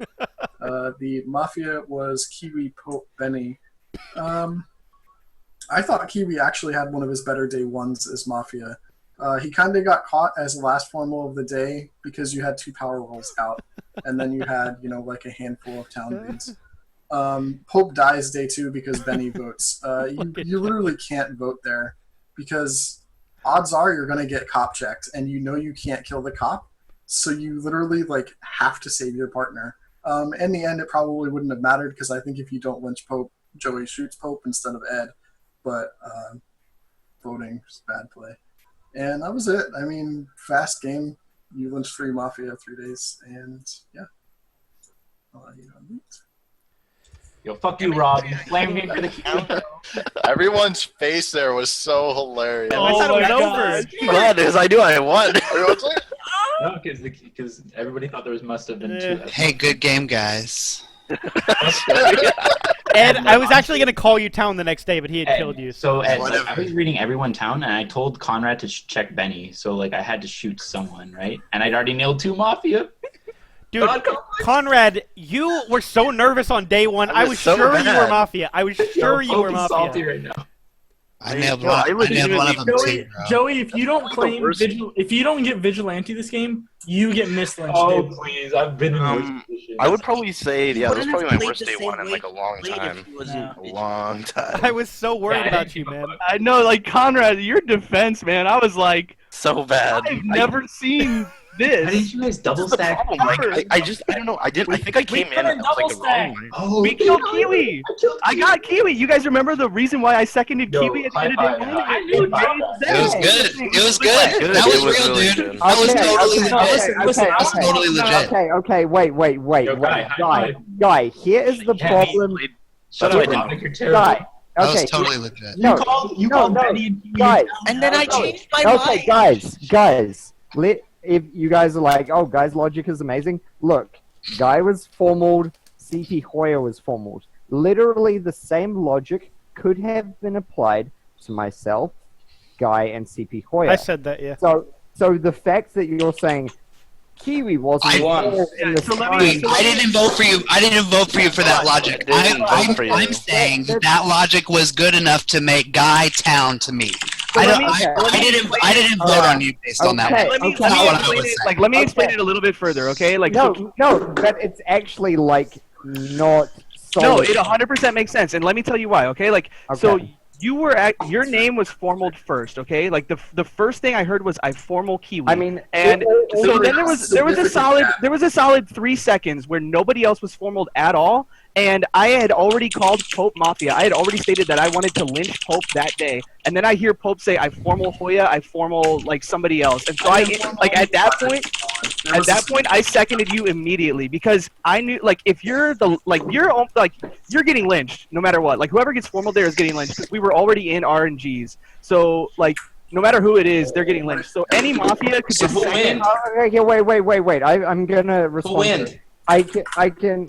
The Mafia was Kiwi, Pope, Beny. I thought Kiwi actually had one of his better day ones as Mafia. He kind of got caught as the last formal of the day because you had 2 power rolls out, and then you had, you know, like a handful of Town bids. Pope dies day 2 because Beny votes. You literally can't vote there, because odds are you're going to get cop checked, and you know you can't kill the cop, so you literally like have to save your partner. In the end, it probably wouldn't have mattered, because I think if you don't lynch Pope, Joey shoots Pope instead of Ed, but voting is bad play. And that was it. I mean, fast game. You lynched 3 Mafia 3 days, and yeah. I'll let you know. Yo, fuck you, Rob. You flamed me for the kill. Everyone's face there was so hilarious. I thought it was over. Glad, because I knew I won. No, because everybody thought there must have been 2. Hey, good game, guys. Ed, I was actually going to call you Town the next day, but he had killed you. So Ed, like, I was reading Everyone Town, and I told Conrad to check Beny, so like I had to shoot someone, right? And I'd already nailed 2 Mafia. Dude, Conrad, you were so nervous on day 1. I was so sure bad. you were Mafia. I was sure you were Mafia. Salty right now. I nailed one of them too, bro. Joey, if you don't claim if you don't get vigilante this game, you get mislynched. Oh dude. please, I've been in worse positions. I would probably say, yeah, that was probably my played worst the day same 1 in way like a long played if time. he wasn't A long time. I was so worried about you, man. I know, like, Conrad, your defense, man, I was like, So bad. I've never seen this. How did you guys double This is the stack? problem. Like, I don't know. I think I came in and I was like the wrong way. Oh, We killed Kiwi. I got Kiwi. You guys remember the reason why I seconded Yo, Kiwi at the end of high day five. one? I I knew knew that. It was good. It was good. Good. That was It was real, really dude. good. That was totally okay, legit. That was totally legit. Okay, wait, Yo, Guy, high guy, five. guy. Here is the Yeah, problem. Shut You're up. Dominic, you're terrible. Guy, That okay. was totally legit. No, You called Benny and Kiwi guys. And then I No. changed my Okay, mind. guys. If you guys are like, oh, Guy's logic is amazing. Look, Guy was formaled. CPHoya was formaled. Literally the same logic could have been applied to myself, Guy, and CPHoya. I said that, yeah. So the fact that you're saying Kiwi wasn't involved in the Wait, I didn't vote for you. I didn't vote for you for that logic. I didn't vote for you. I'm saying that logic was good enough to make Guy Town to me. So I didn't vote on you based on that one. Let me That's not what I explain was it. saying. Like, let me explain it a little bit further, okay? Like, no, but it's actually like not. No, Solid. it 100% makes sense, and let me tell you why. Okay, like so you were at your name was formaled first. Okay, like the first thing I heard was I formal Kiwi. I mean, and so then there was a solid 3 seconds where nobody else was formaled at all, and I had already called Pope Mafia. I had already stated that I wanted to lynch Pope that day, and then I hear Pope say I formal Hoya, I formal like somebody else, and so I like at that point I seconded you immediately because I knew like if you're you're getting lynched no matter what. Like whoever gets formal there is getting lynched because we were already in RNGs. So like no matter who it is, they're getting lynched. So any Mafia could just second. Okay, wait. I'm gonna respond. Who To it. I can.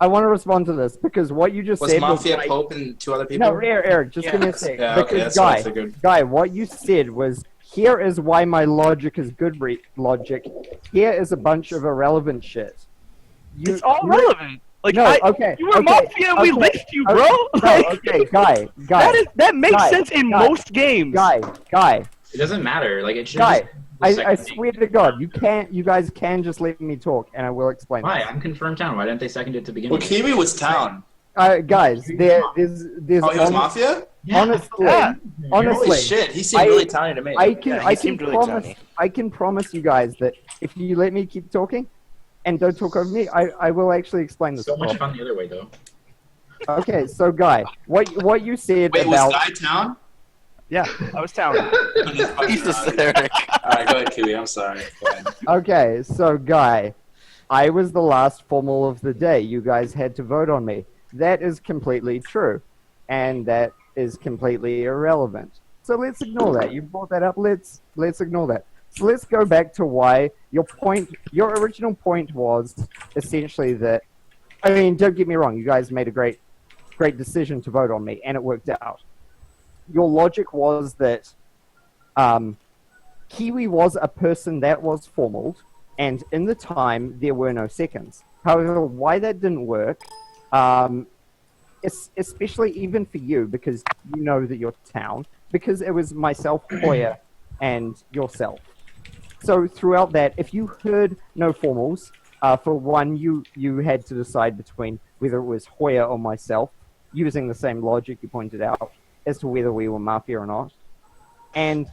I want to respond to this because what you just Was said Mafia, was like, Pope, and 2 other people? No, Eric, just give me a sec. Yeah, okay, because that's what I figured. Guy, what you said was, here is why my logic is good logic. Here is a bunch of irrelevant shit. It's all relevant. Like no, you were Mafia and we lynched you, bro. Okay, Guy. That makes sense in most games. Guy. It doesn't matter. Like it should. Guy, I swear to God, you guys can just let me talk, and I will explain. Why? I'm confirmed town. Why didn't they second it to begin Well, with? Kiwi was town. Guys, there's. Oh, he was Mafia? Honestly, Holy shit, he seemed really tiny to me. I can promise you guys that if you let me keep talking, and don't talk over me, I will actually explain this. So much fun the other way, though. Okay, so Guy, what you said Wait, about was Guy town? Yeah, I was town. He's hysteric. Alright, go ahead, Kiwi. I'm sorry. Go ahead. Okay, so Guy, I was the last formal of the day. You guys had to vote on me. That is completely true, and that is completely irrelevant. So let's ignore that. You brought that up. Let's ignore that. So let's go back to why your original point was essentially that. I mean, don't get me wrong. You guys made a great decision to vote on me, and it worked out. Your logic was that Kiwi was a person that was formaled, and in the time there were no seconds. However, why that didn't work, especially even for you, because you know that you're town, because it was myself, Hoya, and yourself. So throughout that, if you heard no formals, for one, you had to decide between whether it was Hoya or myself, using the same logic you pointed out, as to whether we were Mafia or not. And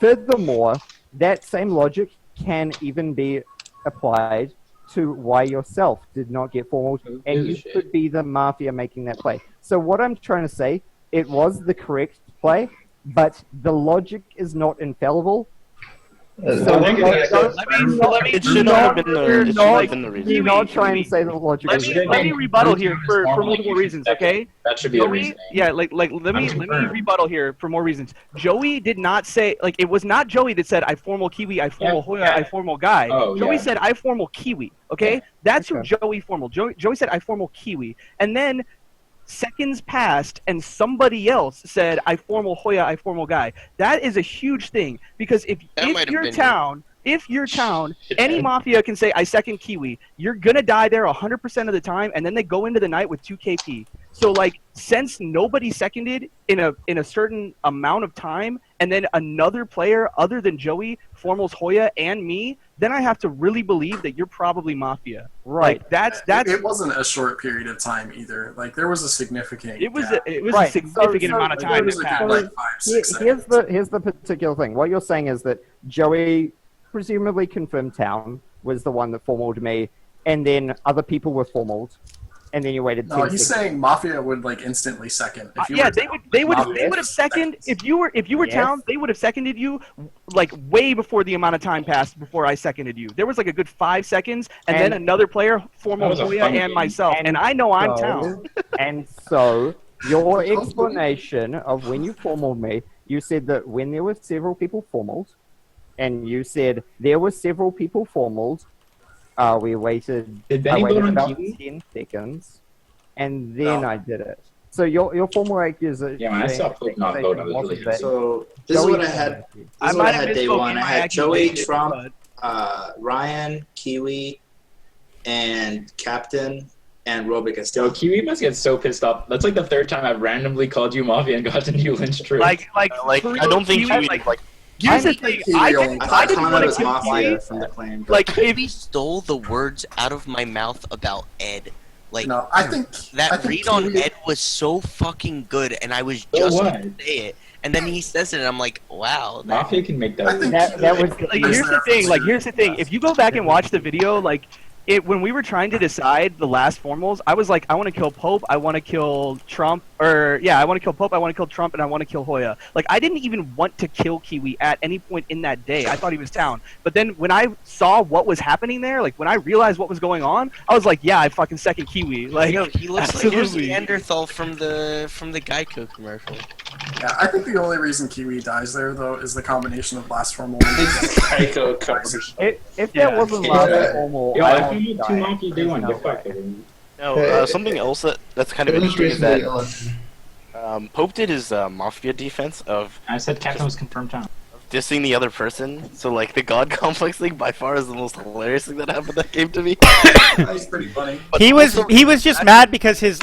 furthermore, that same logic can even be applied to why yourself did not get formal, and you could be the Mafia making that play. So what I'm trying to say, it was the correct play, but the logic is not infallible. It should not have been the reason. Do not try and say the logic. Let me rebuttal here for multiple reasons, okay? That should be a reason. Yeah, let me rebuttal here for more reasons. Joey did not say, like, it was not Joey that said I formal Kiwi, I formal Hoya, I formal Guy. Joey said I formal Kiwi, okay? That's who Joey formal. Joey said I formal Kiwi, and then seconds passed and somebody else said I formal Hoya, I formal Guy. That is a huge thing because if you're town, any Mafia can say I second Kiwi. You're gonna die there 100% of the time, and then they go into the night with 2 KP. So like, since nobody seconded in a certain amount of time, and then another player other than Joey formals Hoya and me, then I have to really believe that you're probably Mafia. Right. Like, that's. It wasn't a short period of time either. Like there was a significant. It was a significant amount of time. There was like 5, 6 seconds. Here's the particular thing. What you're saying is that Joey presumably confirmed town was the one that formaled me, and then other people were formaled, and then you waited. No, he's saying Mafia would like instantly second. If you Yeah, were they would Mafia have seconded if you were Yes. town. They would have seconded you like way before the amount of time passed before I seconded you. There was like a good 5 seconds, and then another player, formal That was a Hoya fun and game. myself, and I know I'm town. And so, your explanation of when you formaled me, you said that when there were several people formaled, and you said there were several people formaled, we waited. Did I Benny waited vote on about Kiwi? 10 seconds, and then I did it. So your formal accusation. Yeah, I saw Pope not vote. I was really happy. So this is what I had. This is what I had day one. I had Joey, Trump, Ryan, Kiwi, and Captain, and Robik as Yo, Kiwi must get so pissed off. That's like the third time I've randomly called you Mafia and gotten you lynched true. I don't think Kiwi like. Here's the thing. I didn't want to kill Kiwi. from the claim. Like, Kiwi stole the words out of my mouth about Ed. Like, no, I think read on Ed was so fucking good, and I was just going to say it, and then he says it, and I'm like, wow. Mafia can make that. That was. Like, here's the thing. Like, here's the thing. If you go back and watch the video, like. When we were trying to decide the last formals, I was like, I want to kill Pope, I want to kill Trump, I want to kill Pope, I want to kill Trump, and I want to kill Hoya. Like, I didn't even want to kill Kiwi at any point in that day. I thought he was down. But then when I saw what was happening there, like, when I realized what was going on, I was like, yeah, I fucking second Kiwi. Like, you know, he looks like here's Neanderthal from the Geico commercial. Yeah, I think the only reason Kiwi dies there, though, is the combination of last formal and Geico coverage. If there wasn't last formal, Yo, I need two Mafia day one. Get fucked. No, something else that's kind of interesting is that Pope did his Mafia defense of. I said Captain was confirmed town. Dissing the other person, so like the God complex thing by far is the most hilarious thing that happened that game to me. That's pretty funny. He was just mad because his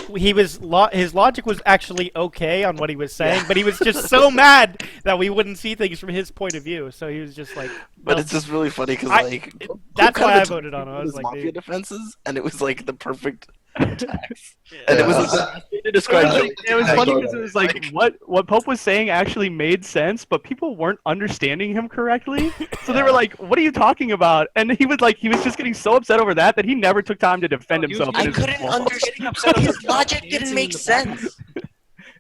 logic was actually okay on what he was saying, but he was just so mad that we wouldn't see things from his point of view. So he was just like. But it's just really funny because like that's why I voted on him. I was like, Mafia defenses, and it was like the perfect attacks, and it was like, the best way to describe it. It was funny because it was like what Pope was saying actually made sense, but people weren't understanding him correctly. So they were like, "What are you talking about?" And he was just getting so upset over that he never took time to defend himself. I couldn't understand. His logic didn't make sense.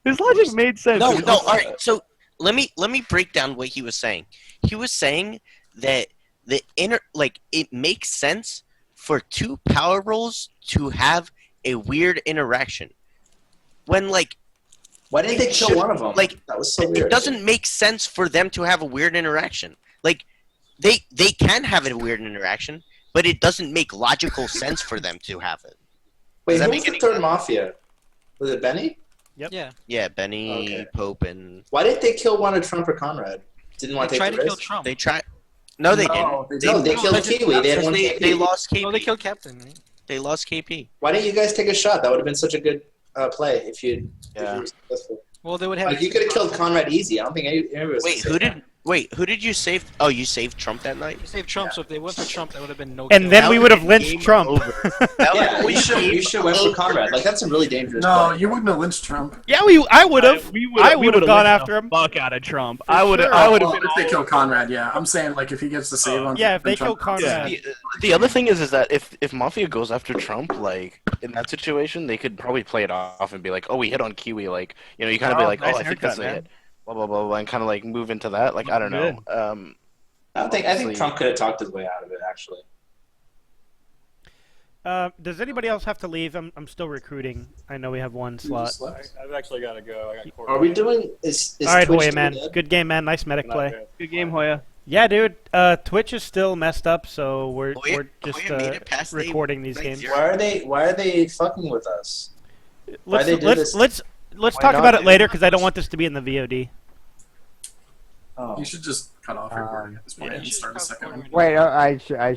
His logic made sense. No. All right. So let me break down what he was saying. He was saying that it makes sense for two power roles to have a weird interaction. When why didn't they kill one of them? Like, that was so weird. It doesn't make sense for them to have a weird interaction. Like, they can have a weird interaction, but it doesn't make logical sense for them to have it. Wait, who was the third Mafia? Was it Beny? Yep. Yeah, Beny, Pope, and. Why didn't they kill one of Trump or Conrad? Didn't want to take the risk. Kill Trump. They tried. No, they didn't. They killed Kiwi. They lost KP. No, they killed Captain. Right? They lost KP. Why didn't you guys take a shot? That would have been such a good play if you were successful. Well, they would have. Like, you could have killed Conrad easy. I don't think anybody was. Who did you save? Oh, you saved Trump that night? You saved Trump, so if they went for Trump, that would have been no. And then we would have lynched Trump. Yeah, you should have went for Conrad. Like, that's a really dangerous. No, you wouldn't have lynched Trump. Yeah, I would have. I would have gone after him. Fuck out of Trump. I would have. If they kill Conrad, yeah. I'm saying like if he gets the save on. Yeah, if they kill Trump, Conrad. The other thing is that if Mafia goes after Trump, like in that situation, they could probably play it off and be like, oh, we hit on Kiwi, like you know, you kind of be like, nice oh, I think that's a hit. Blah blah blah blah, and kind of like move into that. Like I don't know. I think Trump could have talked his way out of it. Actually. Does anybody else have to leave? I'm still recruiting. I know we have one slot. I've actually got to go. I got court. Are we doing? Is all right, Twitch Hoya, man. dead? Good game, man. Nice medic play. Good game, Hoya. Yeah, dude. Twitch is still messed up, so we're just recording these games. Why are they fucking with us? Let's talk about it later because I don't want this to be in the VOD. You should just cut off recording at this point and start a second one. Wait, I